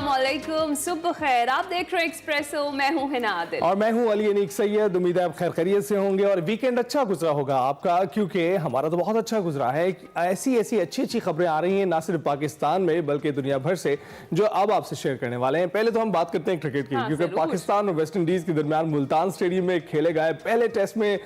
अस्सलामुअलैकुम, सुबह खैर। आप देख रहे हो एक्सप्रेसो, मैं हूं हिना आदिल और मैं हूं अली अनीक सैयद। उम्मीद है आप खैर खैरियत से होंगे और वीकेंड अच्छा गुजरा होगा आपका, क्योंकि हमारा तो बहुत अच्छा गुजरा है। ऐसी ऐसी अच्छी अच्छी खबरें आ रही हैं ना सिर्फ पाकिस्तान में बल्कि दुनिया भर से, जो अब आपसे शेयर करने वाले हैं। पहले तो हम बात करते हैं क्रिकेट की, क्योंकि पाकिस्तान और वेस्ट इंडीज के दरमियान मुल्तान स्टेडियम में खेले गए पहले टेस्ट में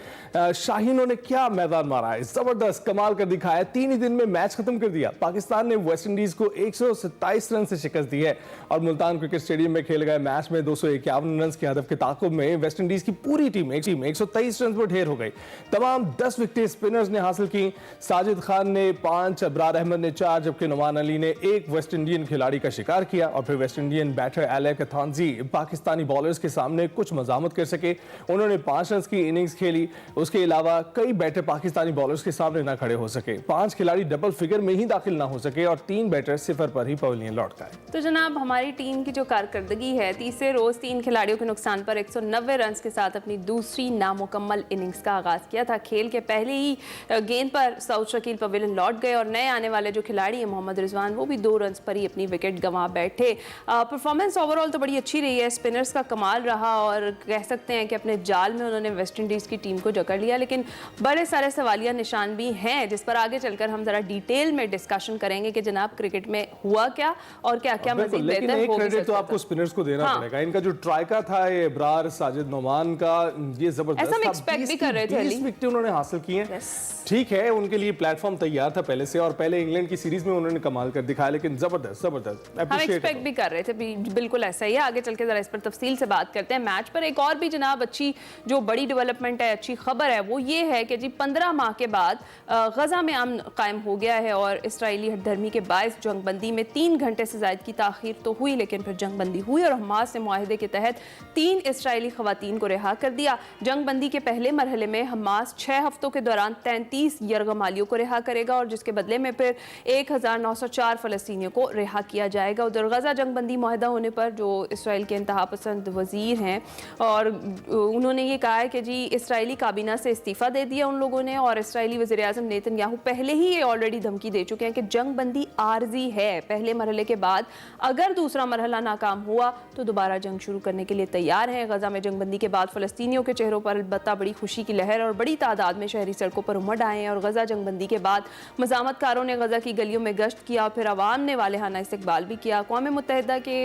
शाहीनों ने क्या मैदान मारा है, जबरदस्त कमाल कर दिखाया। 3 ही दिन में मैच खत्म कर दिया। पाकिस्तान ने वेस्ट इंडीज को 127 रन से शिकस्त दी है और मुल्तान क्रिकेट स्टेडियम में खेले गए मैच में 251 रन के हदफ के ताकुब में वेस्ट इंडीज की पूरी टीम 123 रन पर ढेर हो गई। तमाम 10 विकेटें स्पिनर्स ने हासिल की। साजिद खान ने 5, अबरार अहमद ने 4, जबकि नुमान अली ने 1 वेस्ट इंडियन खिलाड़ी का शिकार किया। और फिर West Indian batter Alick Athanaze Pakistani bowlers के सामने कुछ मजामत कर सके। उन्होंने 5 रन की इनिंग्स खेली। उसके अलावा कई बैटर पाकिस्तानी बॉलर्स के सामने ना खड़े हो सके। 5 खिलाड़ी डबल फिगर में ही दाखिल ना हो सके और 3 बैटर सिफर पर ही पवेलियन लौट गए। तो जनाब, हमारी टीम की जो कारकर्दगी है, तीसरे रोज 3 खिलाड़ियों के नुकसान पर 190 रन के साथ अपनी दूसरी नामुकम्मल इनिंग्स का आगाज किया था। खेल के पहले ही गेंद पर सऊद शकील पवेलियन लौट गए और नए आने वाले जो खिलाड़ी हैं मोहम्मद रिजवान, वो भी 2 रन पर ही अपनी विकेट गंवा बैठे। परफॉर्मेंस ओवरऑल तो बड़ी अच्छी रही है, स्पिनर्स का कमाल रहा और कह सकते हैं कि अपने जाल में उन्होंने वेस्ट इंडीज की टीम को जकड़ लिया। लेकिन बड़े सारे सवालिया निशान भी हैं, जिस पर आगे चलकर हम जरा डिटेल में डिस्कशन करेंगे कि जनाब क्रिकेट में हुआ क्या और क्या क्या मजीद बेहतर हो सकता। तो आपको स्पिनर्स को देना पड़ेगा। इनका जो ट्राइका था, ये इब्रार साजिद नोमान का, ये जबरदस्त ऐसा हम एक्सपेक्ट भी कर रहे थे। 20 विकेटें उन्होंने हासिल की हैं। ठीक है, उनके लिए प्लेटफॉर्म तैयार था पहले से और पहले इंग्लैंड की सीरीज में उन्होंने कमाल कर दिखाया। लेकिन जबरदस्त जबरदस्त हम एक्सपेक्ट भी कर रहे थे, बिल्कुल ऐसा ही है। आगे चल के जरा इस पर तफसील से बात करते हैं। मैच पर एक और भी जनाब अच्छी जो बड़ी डेवलपमेंट है, अच्छी खबर है, वो ये है कि जी 15 माह के बाद गजा में अमन कायम हो गया है और इसराइली हठधर्मी के बायस जंगबंदी में 3 घंटे से ज्यादा की ताखीर तो हुई, लेकिन फिर जंगबंदी हुई और हमास ने मुआहिदे के तहत 3 इसराइली खवातीन को रिहा कर दिया। जंगबंदी के पहले मरहले में हमास 6 हफ्तों के दौरान 33 यरगमालियों को रिहा करेगा और जिसके बदले में फिर 1904 फलस्तीनियों को रिहा किया जाएगा। उधर गजा जंगबंदी मुआहिदा होने पर जो इसराइल के इंतहा पसंद वजीर हैं और उन्होंने ये कहा है कि जी इसराइली काबीना से इस्तीफा दे दिया उन लोगों ने और इसराइली वज़ीर-ए-आज़म नेतन्याहू पहले ही ये ऑलरेडी धमकी दे चुके हैं कि जंगबंदी आर्जी है। पहले मरहले के बाद अगर दूसरा मरहला नाकाम हुआ तो दोबारा जंग शुरू करने के लिए तैयार हैं। गजा में जंगबंदी के बाद फलस्तीनियों के चेहरों पर अलबत्ता बड़ी खुशी की लहर और बड़ी तादाद में शहरी सड़कों पर उमड़ आए हैं और गजा जंगबंदी के बाद मज़ामतकारों ने गजा की गलियों में गश्त किया, फिर अवाम ने वालेहाना इस्तकबाल भी किया। अक़वाम मुत्तहिदा के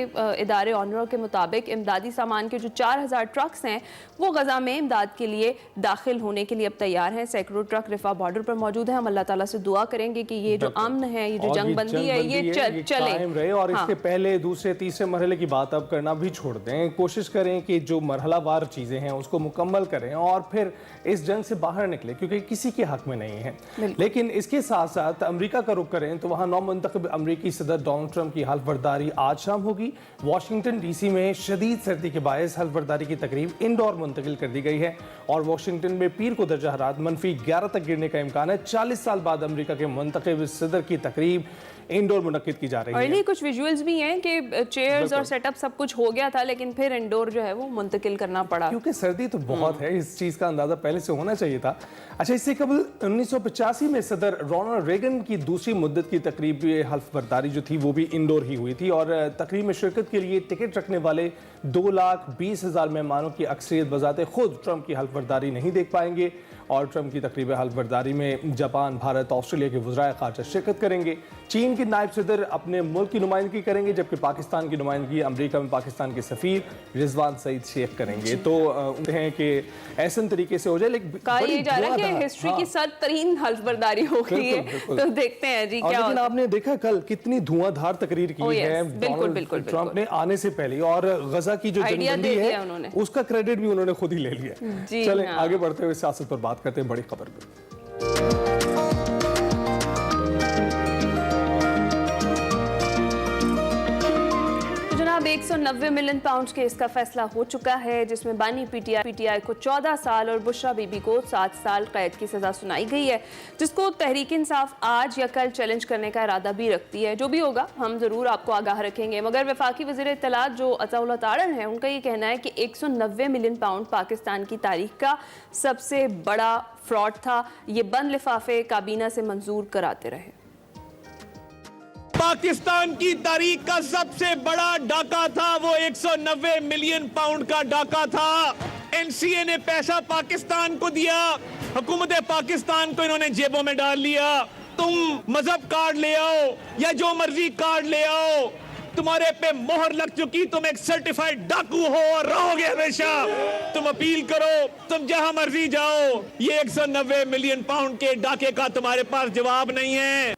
इदारे ऑनर के मुताबिक इमदादी सामान के जो 4000 ट्रक्स हैं वो गजा में इमदाद के लिए दाखिल होने के लिए अब तैयार हैं। सैकड़ों ट्रक रिफा बॉर्डर पर मौजूद है। हम अल्लाह ताला से दुआ करेंगे कि ये जो अमन है, ये जो जंगबंदी है, ये चले रहे। और इसके पहले दूसरे तीसरे मरहले की बात अब करना भी छोड़ दें। कोशिश करें कि जो मरहलावार चीजें हैं उसको मुकम्मल करें और फिर इस जंग से बाहर निकले, क्योंकि किसी के हक में नहीं है। लेकिन इसके साथ साथ अमेरिका का रुख करें तो वहां नौमुंतखब अमेरिकी सदर डोनाल्ड ट्रंप की हल्फ बर्दारी आज शाम होगी। वाशिंगटन डीसी में शदीद सर्दी के बायस हल्फ बर्दारी की तकरीब इंडोर मुंतकिल कर दी गई है और वाशिंगटन में पीर को दर्जा हरारत -11 तक गिरने का इम्कान है। 40 साल बाद अमेरिका के मुंतखब सदर की तकरीब इंडोर मुनक्किद की जा रही है। और कुछ विजुअल्स भी हैं कि चेयर्स और सेटअप सब कुछ हो गया था, लेकिन फिर इंडोर जो है वो मुंतकिल करना पड़ा, क्योंकि सर्दी तो बहुत है। इस चीज का अंदाजा पहले से होना चाहिए था। अच्छा, इससे कबल 1985 में सदर रोनाल्ड रेगन की दूसरी मुद्दत की तकरीब हल्फ बर्दारी जो थी वो भी इंडोर ही हुई थी और तकरीब में शिरकत के लिए टिकट रखने वाले 2,20,000 मेहमानों की अक्सरियत बजाते खुद ट्रंप की हल्फ बर्दारी नहीं देख पाएंगे और ट्रंप की तकरीब हल्फ बर्दारी में जापान, भारत, ऑस्ट्रेलिया के वज़राए ख़ारजा शिरकत करेंगे। चीन के नायब सदर अपने मुल्क की नुमाइंदगी करेंगे, जबकि पाकिस्तान की नुमाइंदगी अमेरिका में पाकिस्तान के सफ़ीर रिजवान सईद शेख करेंगे। तो उम्मीद है कि ऐसे तरीके से हो जाए। लेकिन हिस्ट्री की सख्त-तरीन हल्फ बर्दारी हो गई है, तो देखते हैं जी क्या। लेकिन आपने देखा कल कितनी धुआंधार तकरीर की है ट्रंप ने आने से पहले और गजा की जो जंगबंदी है उसका क्रेडिट भी उन्होंने खुद ही ले लिया। चलें आगे बढ़ते हुए सियासत पर बात करते हैं बड़ी खबर पर। 190 मिलियन पाउंड केस का फैसला हो चुका है, जिसमें बानी पीटीआई को 14 साल और बुशरा बीबी को 7 साल कैद की सजा सुनाई गई है, जिसको तहरीक इंसाफ आज या कल चैलेंज करने का इरादा भी रखती है। जो भी होगा हम जरूर आपको आगाह रखेंगे। मगर वफाकी वज़ीर इत्तलात जो अताउल्लाह तारन है, उनका ये कहना है कि 190 मिलियन पाउंड पाकिस्तान की तारीख का सबसे बड़ा फ्रॉड था। ये बंद लिफाफे काबीना से मंजूर कराते रहे। पाकिस्तान की तारीख का सबसे बड़ा डाका था, वो 190 मिलियन पाउंड का डाका था। एनसीए ने पैसा पाकिस्तान को दिया, हुकूमत पाकिस्तान को इन्होंने जेबों में डाल लिया। तुम मजहब कार्ड ले आओ या जो मर्जी कार्ड ले आओ, तुम्हारे पे मोहर लग चुकी, तुम एक सर्टिफाइड डाकू हो और रहोगे हमेशा। तुम अपील करो, तुम जहां मर्जी जाओ, ये 190 मिलियन पाउंड के डाके का तुम्हारे पास जवाब नहीं है।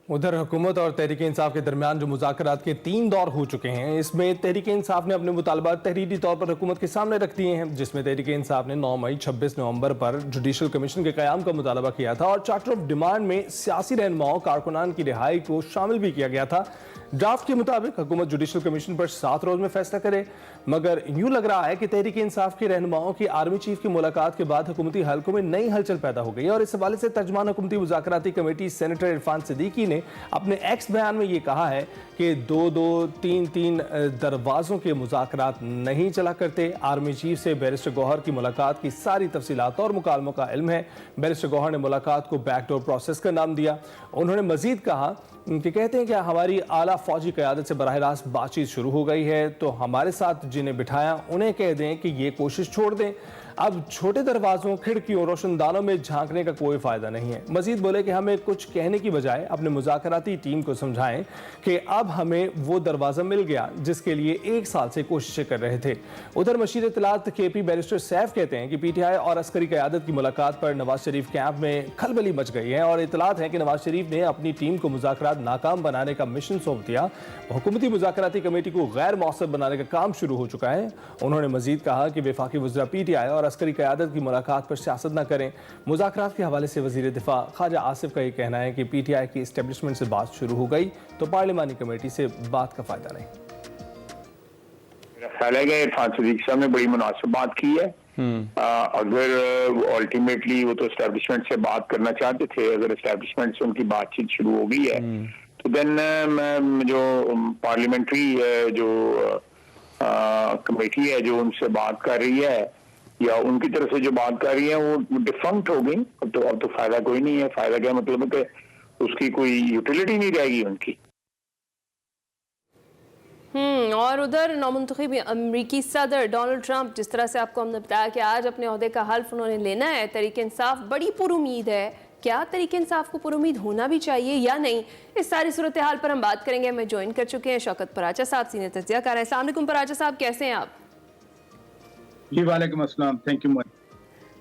उधर हुकूमत और तहरीक इंसाफ के दरमियान जो मुज़ाकरात के 3 दौर हो चुके हैं, इसमें तहरीक इंसाफ ने अपने मुतालबात तहरीरी तौर पर हुकूमत के सामने रख दिए हैं, जिसमें तहरीक इंसाफ ने 9 मई 26 नवंबर पर जुडिशल कमीशन के क़याम का मुतालबा किया था और चार्टर ऑफ डिमांड में सियासी रहनुमाओं कारकुनान की रिहाई को शामिल भी किया गया था। ड्राफ्ट के मुताबिक हुकूमत जुडिशल कमीशन पर 7 रोज में फैसला करे, मगर यूं लग रहा है कि तहरीक इंसाफ के रहनुमाओं की आर्मी चीफ की मुलाकात के बाद हुकूमती हलकों में नई हलचल पैदा हो गई और इस हवाले से तर्जमान हुकूमती मुज़ाकराती कमेटी सेनेटर इरफान सिद्दीकी ने अपने एक्स बयान में ये कहा है कि 2-2, 3-3 दरवाजों के मुज़ाकरात नहीं चला करते। आर्मी चीफ से बैरिस्टर गौहर की मुलाकात की सारी तफसीलात और मुकालमों का इल्म है। बैरिस्टर गौहर ने मुलाकात को बैकडोर प्रोसेस का नाम दिया। उन्होंने मजीद कहा कि कहते हैं कि हमारी आला फौजी क़यादत से बराह रास्त बातचीत शुरू हो गई है, तो हमारे साथ जिन्हें बिठाया उन्हें कह दें कि ये कोशिश छोड़ दें। अब छोटे दरवाज़ों, खिड़कियों, रोशनदानों में झांकने का कोई फ़ायदा नहीं है। मजीद बोले कि हमें कुछ कहने की बजाय अपने मुज़ाकराती टीम को समझाएं कि अब हमें वो दरवाज़ा मिल गया जिसके लिए 1 साल से कोशिशें कर रहे थे। उधर मशीर इत्तलात KP बैरिस्टर सैफ कहते हैं कि PTI और अस्करी क़यादत की मुलाकात पर नवाज शरीफ कैंप में खलबली मच गई है और इत्तलात है कि नवाज शरीफ ने अपनी टीम को मुज़ाकरात नाकाम बनाने का मिशन सौंप दिया। हुकूमती मुज़ाकराती कमेटी को गैर मौसर बनाने का काम शुरू हो चुका है। उन्होंने मजीद कहा कि वफाकी वज़रा PTI और अस्करी क़यादत की मुलाकात पर सियासत न करें। मुज़ाकरात के हवाले से वज़ीर दिफा ख्वाजा आसिफ का ये कहना है कि PTI की इस्टेब्लिशमेंट से बात शुरू हो गई तो पार्लिमानी कमेटी से बात का फ़ायदा नहीं। मेरा ख्याल है कि इरफान सिद्दीकी साहब ने बड़ी मुनासिब बात की है। अगर अल्टीमेटली वो तो इस्टेब्लिशमेंट से बात करना चाहते थे, अगर इस्टेब्लिशमेंट से उनकी बातचीत शुरू हो गई है तो देन मैं जो पार्लियामेंट्री जो कमेटी है जो उनसे बात कर रही है या उनकी तरफ से जो बात कर रही है वो डिफंक्ट हो गई। अब तो फायदा कोई नहीं है। फायदा क्या मतलब है कि उसकी कोई यूटिलिटी नहीं रहेगी उनकी। और उधर नौमुंतखब अमरीकी सदर डोनाल्ड ट्रंप, जिस तरह से आपको हमने बताया कि आज अपने ओहदे का हल्फ उन्होंने लेना है, तहरीक इंसाफ बड़ी पुरुमीद है। क्या तहरीक इंसाफ को पुरुमीद होना भी चाहिए या नहीं, इस सारी सूरत हाल पर हम बात करेंगे। हमें ज्वाइन कर चुके हैं शौकत पराचा साहब, सीनियर तज्ज़ियाकार हैं। अस्सलाम वालेकुम पराचा साहब, कैसे हैं आप? जी वालेकुम अस्सलाम, थैंक यू।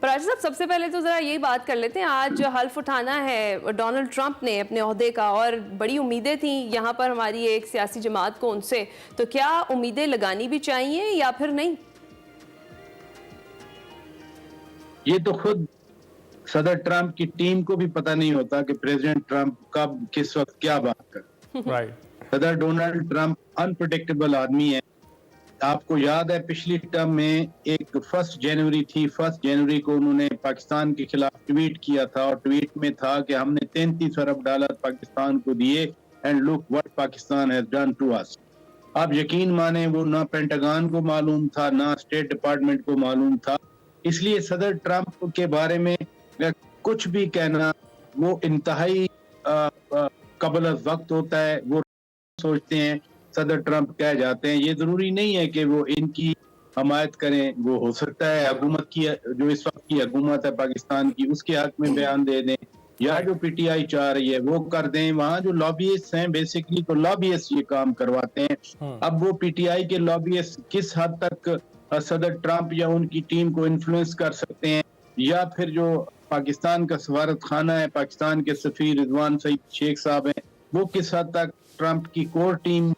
पराचा साहब, सबसे पहले तो ज़रा यही बात कर लेते हैं, आज हल्फ उठाना है डोनाल्ड ट्रंप ने अपने ओहदे का और बड़ी उम्मीदें थी यहाँ पर हमारी एक सियासी जमात को उनसे, तो क्या उम्मीदें लगानी भी चाहिए या फिर नहीं? ये तो खुद सदर ट्रंप की टीम को भी पता नहीं होता कि प्रेसिडेंट ट्रंप कब किस वक्त क्या बात कर। राइट। सदर डोनाल्ड ट्रंप अनप्रेडिक्टेबल आदमी है। आपको याद है पिछली टर्म में एक 1 जनवरी थी, 1 जनवरी को उन्होंने पाकिस्तान के खिलाफ ट्वीट किया था और ट्वीट में था कि हमने $33 अरब पाकिस्तान को दिए and look what Pakistan has done to us. आप यकीन माने वो ना पेंटागन को मालूम था ना स्टेट डिपार्टमेंट को मालूम था। इसलिए सदर ट्रंप के बारे में कुछ भी कहना वो इंतहाई कबल वक्त होता है। वो सोचते हैं सदर ट्रंप कह जाते हैं, ये जरूरी नहीं है कि वो इनकी हमायत करें। वो हो सकता है हुकूमत की जो इस वक्त की हुकूमत है पाकिस्तान की उसके हक में बयान दे दें या जो PTI चाह रही है वो कर दें। वहाँ जो लॉबीइस्ट हैं बेसिकली तो लॉबीइस्ट ये काम करवाते हैं। अब वो PTI के लॉबीइस्ट किस हद तक सदर ट्रंप या उनकी टीम को इन्फ्लुएंस कर सकते हैं या फिर जो पाकिस्तान का सफारत खाना है, पाकिस्तान के सफीर रिजवान सईद शेख साहब हैं, वो किस हद तक ट्रंप की कोर टीम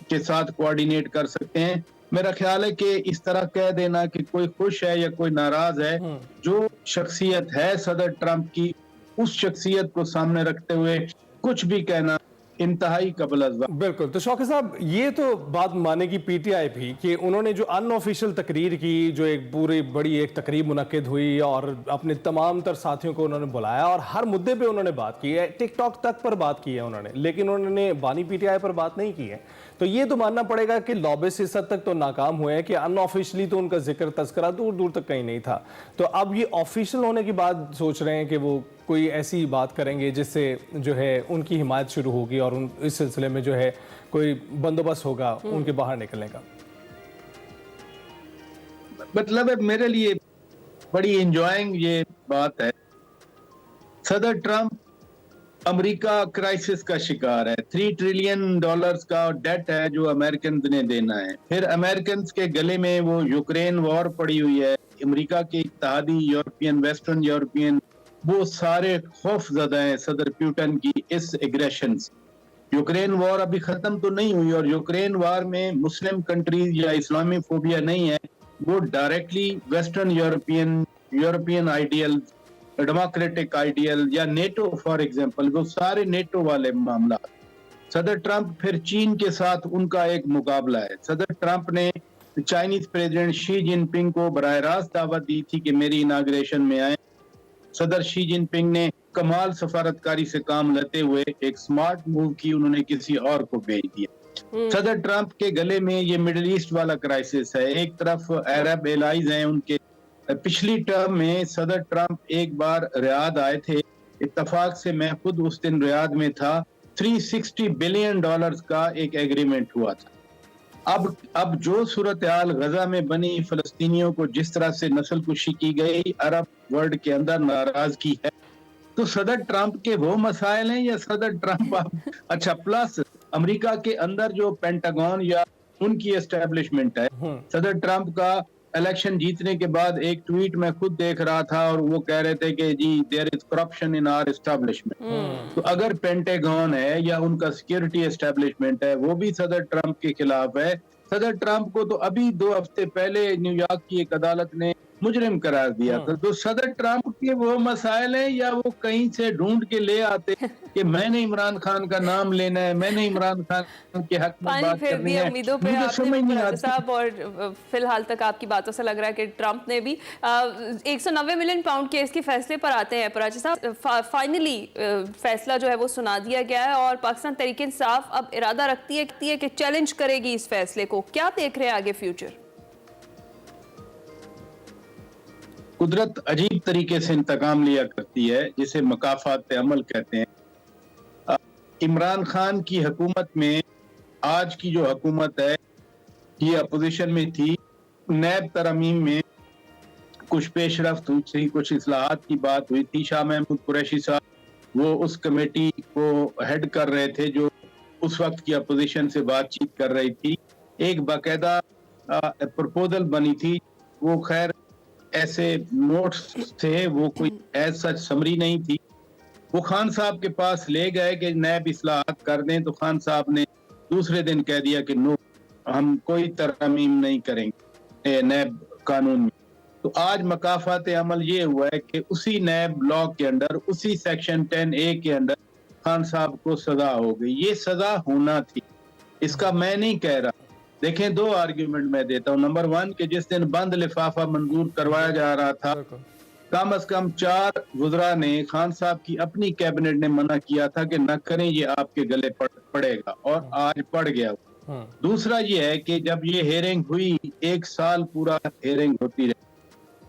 के साथ कोऑर्डिनेट कर सकते हैं। मेरा ख्याल है कि इस तरह कह देना कि कोई खुश है या कोई नाराज है, जो शख्सियत है सदर ट्रंप की उस शख्सियत को सामने रखते हुए कुछ भी कहना इंतहाई कबल अज़। बिल्कुल। तो शौकत साहब, ये तो बात मानेगी PTI भी कि उन्होंने जो अनऑफिशियल तकरीर की, जो एक पूरी बड़ी एक तकरीब मुनक्किद हुई और अपने तमाम तर साथियों को उन्होंने बुलाया और हर मुद्दे पे उन्होंने बात की है, टिकटॉक तक पर बात की है उन्होंने, लेकिन उन्होंने बानी PTI पर बात नहीं की है। तो ये तो मानना पड़ेगा कि लॉबिस्ट इस हद तक तो नाकाम हुए हैं कि अनऑफिशियली तो उनका जिक्र तस्करा दूर दूर तक कहीं नहीं था। तो अब ये ऑफिशियल होने की बात सोच रहे हैं कि वो कोई ऐसी बात करेंगे जिससे जो है उनकी हिमायत शुरू होगी और इस सिलसिले में जो है कोई बंदोबस्त होगा उनके बाहर निकलने का? मतलब मेरे लिए बड़ी इंजॉइंग ये बात है। सदर ट्रंप अमेरिका क्राइसिस का शिकार है। $3 ट्रिलियन का डेट है जो अमेरिकन ने देना है। फिर अमेरिकन के गले में वो यूक्रेन वॉर पड़ी हुई है। अमेरिका के इत्तेहादी यूरोपियन, वेस्टर्न यूरोपियन, वो सारे खौफजदा हैं सदर पुतिन की इस एग्रेशन से। यूक्रेन वॉर अभी खत्म तो नहीं हुई और यूक्रेन वॉर में मुस्लिम कंट्रीज या इस्लामी फोबिया नहीं है, वो directly western European ideal, democratic ideal या नेटो फॉर एग्जांपल, वो सारे नेटो वाले मामला। सदर ट्रंप फिर चीन के साथ उनका एक मुकाबला है। सदर ट्रंप ने चाइनीज प्रेसिडेंट शी जिनपिंग को बराह रास्त दावत दी थी कि मेरी इनाग्रेशन में आए। सदर शी जिनपिंग ने कमाल सफारतकारी से काम लेते हुए एक स्मार्ट मूव की, उन्होंने किसी और को भेज दिया। सदर ट्रंप के गले में ये मिडिल ईस्ट वाला क्राइसिस है। एक तरफ अरब एलाइज हैं उनके। पिछली टर्म में सदर ट्रंप एक बार रियाद आए थे, इत्तफाक से मैं खुद उस दिन रियाद में था। $360 बिलियन का एक एग्रीमेंट हुआ था। अब जो सूरत हाल गजा में बनी, फलस्तीनियों को जिस तरह से नस्ल कुशी की गई, अरब वर्ल्ड के अंदर नाराजगी है, तो सदर ट्रंप के वो मसाइल हैं या सदर ट्रंप अच्छा प्लस अमेरिका के अंदर जो पेंटागन या उनकी एस्टेब्लिशमेंट है। सदर ट्रंप का इलेक्शन जीतने के बाद एक ट्वीट मैं खुद देख रहा था और वो कह रहे थे कि जी there is corruption in our establishment. तो अगर पेंटागन है या उनका सिक्योरिटी एस्टेब्लिशमेंट है वो भी सदर ट्रंप के खिलाफ है। सदर ट्रंप को तो अभी 2 हफ्ते पहले न्यूयॉर्क की एक अदालत ने मुजरिम करार दिया था। तो सदर ट्रंप के वो मसाइल हैं या वो कहीं से ढूंढ के ले आते कि मैंने इमरान खान का नाम लेना है, मैंने इमरान खान के हक में बात करनी है। उम्मीदों पे मुझे समझ नहीं आपने आता साहब, और फिलहाल तक आपकी बातों से लग रहा है कि ट्रंप ने भी 190 मिलियन पाउंड केस के फैसले पर आते हैं। पराची साहब, फाइनली फैसला जो है वो सुना दिया गया है और पाकिस्तान तहरीक इंसाफ अब इरादा रखती है कि चैलेंज करेगी इस फैसले को। क्या देख रहे हैं आगे फ्यूचर? कुदरत अजीब तरीके से इंतकाम लिया करती है, जिसे मकाफात अमल कहते हैं। इमरान खान की हुकूमत में, आज की जो हुकूमत है ये अपोजिशन में थी। नैब तरमीम में कुछ पेशरफ्त हुई थी, कुछ इस्लाहात की बात हुई थी। शाह महमूद कुरैशी साहब वो उस कमेटी को हेड कर रहे थे जो उस वक्त की अपोजिशन से बातचीत कर रही थी। एक बाकायदा प्रपोजल बनी थी, वो खैर ऐसे नोट्स थे, वो कोई एज सच समरी नहीं थी। वो खान साहब के पास ले गए कि नैब इस्लाहात कर दें, तो खान साहब ने दूसरे दिन कह दिया कि नो, हम कोई तरमीम नहीं करेंगे नैब कानून में। तो आज मकाफात अमल ये हुआ है कि उसी नैब लॉ के अंदर, उसी सेक्शन 10A के अंदर खान साहब को सजा हो गई। ये सजा होना थी, इसका मैं नहीं कह रहा। देखें, 2 आर्ग्यूमेंट मैं देता हूँ। नंबर 1 कि जिस दिन बंद लिफाफा मंजूर करवाया जा रहा था, कम से कम 4 वुज़रा ने, खान साहब की अपनी कैबिनेट ने मना किया था कि न करें, ये आपके गले पड़ेगा, और आज पड़ गया। दूसरा ये है कि जब ये हेयरिंग हुई, 1 साल पूरा हेयरिंग होती रही।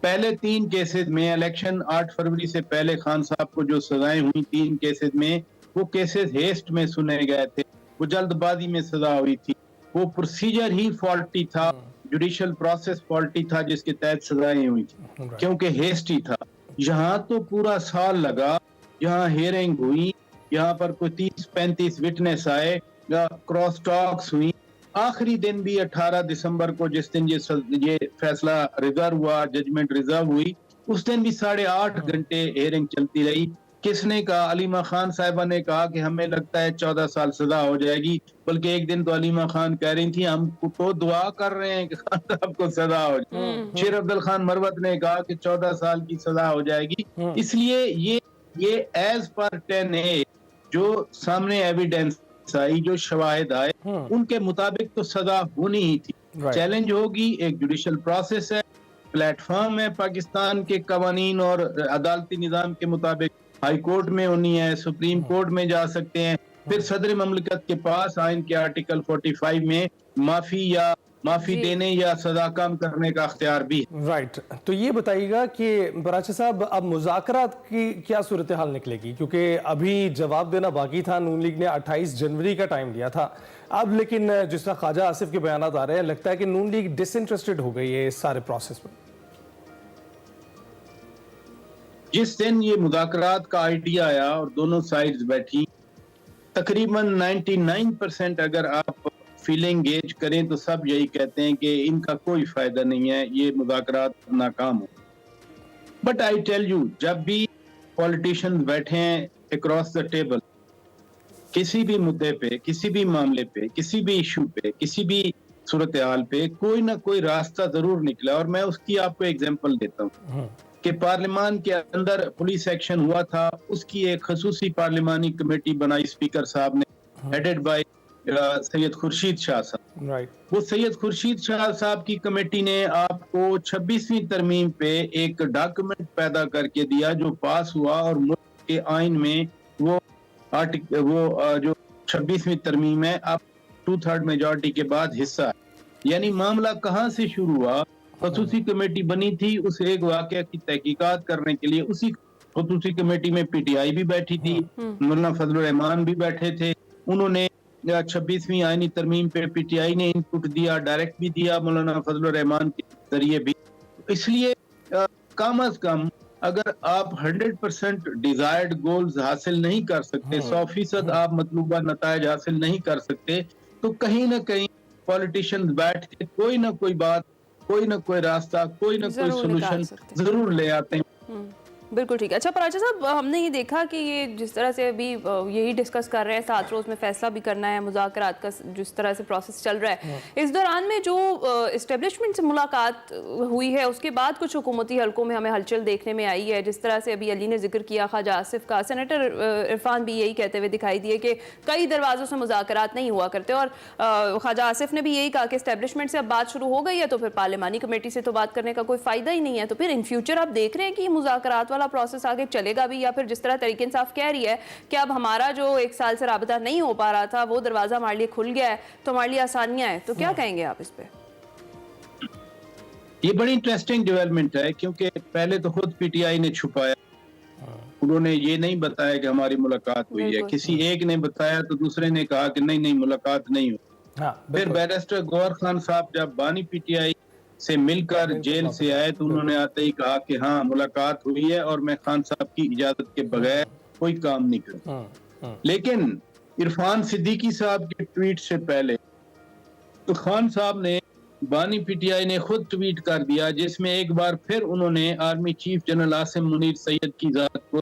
पहले 3 केसेस में, इलेक्शन 8 फरवरी से पहले खान साहब को जो सजाएं हुई 3 केसेस में, वो केसेस हेस्ट में सुने गए थे, वो जल्दबाजी में सजा हुई थी। वो प्रोसीजर ही फॉल्टी था, जुडिशियल प्रोसेस फॉल्टी था जिसके तहत सजाएं हुई थी, क्योंकि हेस्ट ही था। यहाँ तो पूरा साल लगा, यहाँ हेयरिंग हुई, यहाँ पर कोई 30-35 विटनेस आए, क्रॉस टॉक्स हुई। आखिरी दिन भी 18 दिसंबर को, जिस दिन ये फैसला रिजर्व हुआ, जजमेंट रिजर्व हुई, उस दिन भी 8.5 घंटे हेयरिंग चलती रही। किसने कहा? अलीमा खान साहिबा ने कहा कि हमें लगता है 14 साल सजा हो जाएगी। बल्कि एक दिन तो अलीमा खान कह रही थी हम तो दुआ कर रहे हैं कि खान साहब को सजा हो जाए। शेर अब्दुल खान मरवत ने कहा कि 14 साल की सजा हो जाएगी। इसलिए ये एज पर 10A जो सामने एविडेंस आई, जो शवाहिद आए, उनके मुताबिक तो सजा होनी ही थी। चैलेंज होगी, एक जुडिशियल प्रोसेस है, प्लेटफॉर्म है पाकिस्तान के कवानीन और अदालती निजाम के मुताबिक। हाई कोर्ट में होनी है, सुप्रीम कोर्ट में जा सकते हैं, फिर सदर ममलिकत के पास आइन के आर्टिकल 45 में माफी या माफी जी। देने या सजा कम करने का अख्तियार भी है। राइट, तो ये बताइएगा कि बराचा साहब अब मुज़ाकरात की क्या सूरत हाल निकलेगी, क्योंकि अभी जवाब देना बाकी था। नून लीग ने 28 जनवरी का टाइम दिया था। अब लेकिन जिस तरह ख्वाजा आसिफ के बयान आ रहे हैं, लगता है कि नून लीग डिसइंटरेस्टेड हो गई है इस सारे प्रोसेस में। जिस दिन ये मुज़ाकरात का आइडिया आया और दोनों साइड्स बैठी, तकरीबन 99% अगर आप फीलिंग गेज करें तो सब यही कहते हैं कि इनका कोई फायदा नहीं है, ये मुज़ाकरात नाकाम हो। बट आई टेल यू, जब भी पॉलिटिशियंस बैठे हैं अक्रॉस द टेबल, किसी भी मुद्दे पे, किसी भी मामले पे, किसी भी इशू पे, किसी भी सूरत हाल पे कोई ना कोई रास्ता जरूर निकला। और मैं उसकी आपको एग्जांपल देता हूँ कि पार्लियामान के अंदर पुलिस एक्शन हुआ था, उसकी एक खसूसी पार्लिमानी कमेटी बनाई स्पीकर साहब ने, हेडेड बाय सैयद खुर्शीद शाह साहब। राइट, वो सैयद खुर्शीद शाह साहब की कमेटी ने आपको 26वीं तरमीम पे एक डॉक्यूमेंट पैदा करके दिया जो पास हुआ, और मुल्क के आइन में वो जो 26वीं तरमीम है अब 2/3 मेजॉरिटी के बाद हिस्सा है। यानी मामला कहाँ से शुरू हुआ? खसूसी कमेटी बनी थी उस एक वाकया की तहकीकात करने के लिए। उसी खसूसी कमेटी में पीटीआई भी बैठी थी, मौलाना फजलुर रहमान भी बैठे थे। उन्होंने 26वीं आईनी तरमीम पे पीटीआई ने इनपुट दिया, डायरेक्ट भी दिया मौलाना फजलुर रहमान के जरिए भी। इसलिए कम अज कम अगर आप 100% डिजायर्ड गोल्स हासिल नहीं कर सकते, 100% आप मतलूबा नतायज हासिल नहीं कर सकते, तो कहीं ना कहीं पॉलिटिशियंस बैठ के कोई ना कोई बात, कोई ना कोई रास्ता, कोई ना कोई जरूर निकाल सोल्यूशन सकते हैं। जरूर ले आते हैं। बिल्कुल ठीक है। अच्छा पराचा साहब, हमने ये देखा कि ये जिस तरह से अभी यही डिस्कस कर रहे हैं, 7 रोज में फैसला भी करना है, मुज़ाकरात का जिस तरह से प्रोसेस चल रहा है, इस दौरान में जो इस्टेब्लिशमेंट से मुलाकात हुई है उसके बाद कुछ हुकूमती हलकों में हमें हलचल देखने में आई है। जिस तरह से अभी अली ने जिक्र किया ख्वाजा आसिफ का, सेनेटर इरफान भी यही कहते हुए दिखाई दिए कि कई दरवाजों से मुज़ाकरात नहीं हुआ करते, और ख्वाजा आसिफ ने भी यही कहा कि इस्टेब्लिशमेंट से अब बात शुरू हो गई है तो फिर पार्लिमानी कमेटी से तो बात करने का कोई फ़ायदा ही नहीं है। तो फिर इन फ्यूचर आप देख रहे हैं कि ये मुज़ाकरात वाला प्रोसेस आगे चलेगा भी, या फिर जिस तरह तरीके इंसाफ कह रही है कि अब हमारा जो 1 साल से राबता नहीं हो पा रहा था वो दरवाजा हमारे लिए खुल गया है तो हमारे लिए आसानियां हैं, तो क्या कहेंगे आप इस पे? ये बड़ी इंटरेस्टिंग डेवलपमेंट है, क्योंकि पहले तो खुद पीटीआई ने छुपाया, उन्होंने ये नहीं बताया कि हमारी मुलाकात हुई है। किसी एक ने बताया तो दूसरे ने कहा कि नहीं मुलाकात नहीं हुई। हाँ, फिर बैरिस्टर गौहर खान साहब जब बानी पीटीआई से मिलकर जेल से आए तो उन्होंने आते ही कहा कि हाँ मुलाकात हुई है और मैं खान साहब की इजाजत के बगैर कोई काम नहीं करूँ। लेकिन इरफान सिद्दीकी साहब के ट्वीट से पहले तो खान साहब ने, बानी पीटीआई ने खुद ट्वीट कर दिया, जिसमें एक बार फिर उन्होंने army chief general Asim Munir Syed की जात को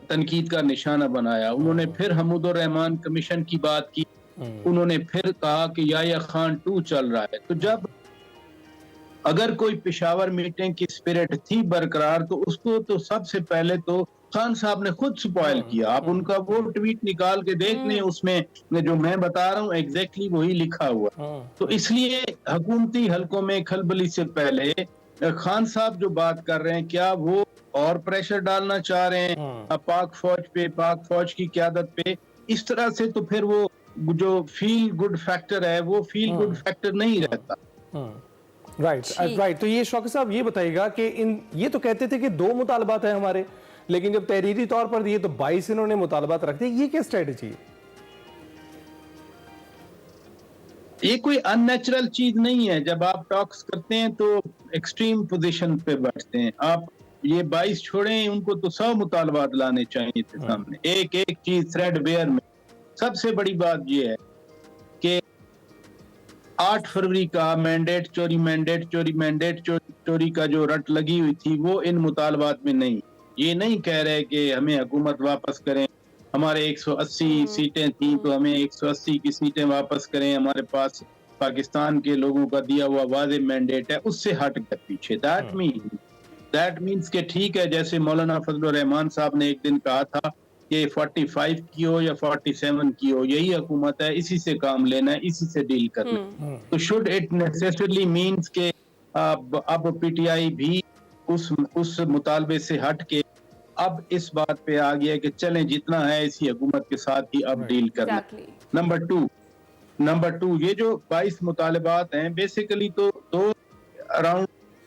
तनकीद का निशाना बनाया। उन्होंने फिर हमूदुर रहमान कमीशन की बात की, उन्होंने फिर कहा कि याया खान 2 चल रहा है। तो जब अगर कोई पेशावर मीटिंग की स्पिरिट थी बरकरार तो उसको तो सबसे पहले तो खान साहब ने खुद स्पॉइल किया। आप उनका वो ट्वीट निकाल के देख लें, उसमें जो मैं बता रहा हूँ एग्जैक्टली वही लिखा हुआ। तो इसलिए हुकूमती हलकों में खलबली से पहले खान साहब जो बात कर रहे हैं, क्या वो और प्रेशर डालना चाह रहे हैं पाक फौज पे, पाक फौज की क़यादत पे? इस तरह से तो फिर वो जो फील गुड फैक्टर है वो फील गुड फैक्टर नहीं रहता। राइट। तो ये शौकत साहब ये बताइएगा कि ये तो कहते थे कि 2 मुतालबात हैं हमारे, लेकिन जब तहरीरी तौर पर दिए तो 22 इन्होंने मुतालबात रख दिए। ये क्या स्ट्रेटजी है? ये कोई अननेचुरल चीज नहीं है। जब आप टॉक्स करते हैं तो एक्सट्रीम पोजीशन पे बैठते हैं आप। ये 22 छोड़ें, उनको तो 100 मुतालबात लाने चाहिए थे सामने, एक एक चीज थ्रेड बेयर में। सबसे बड़ी बात ये है कि 8 फरवरी का मैंडेट चोरी का जो रट लगी हुई थी वो इन मुतालबात में नहीं। ये नहीं कह रहे कि हमें हुकूमत वापस करें, हमारे 180 सीटें थी तो हमें 180 की सीटें वापस करें, हमारे पास पाकिस्तान के लोगों का दिया हुआ वाज़ेह मैंडेट है, उससे हट कर पीछे। दैट मीन्स के ठीक है, जैसे मौलाना फजलुर रहमान साहब ने एक दिन कहा था कि 45 की हो या 47 की हो, यही हुकूमत है, इसी से काम लेना है, इसी से डील करना है। तो शुड इट नेसेसरली मीन्स के अब पीटीआई भी उस मुतालबे से हट के अब इस बात पे आ गया कि चलें जितना है इसी हुकूमत के साथ ही अब डील करना। नंबर 2, नंबर 2, ये जो 22 मुतालबात हैं बेसिकली तो दो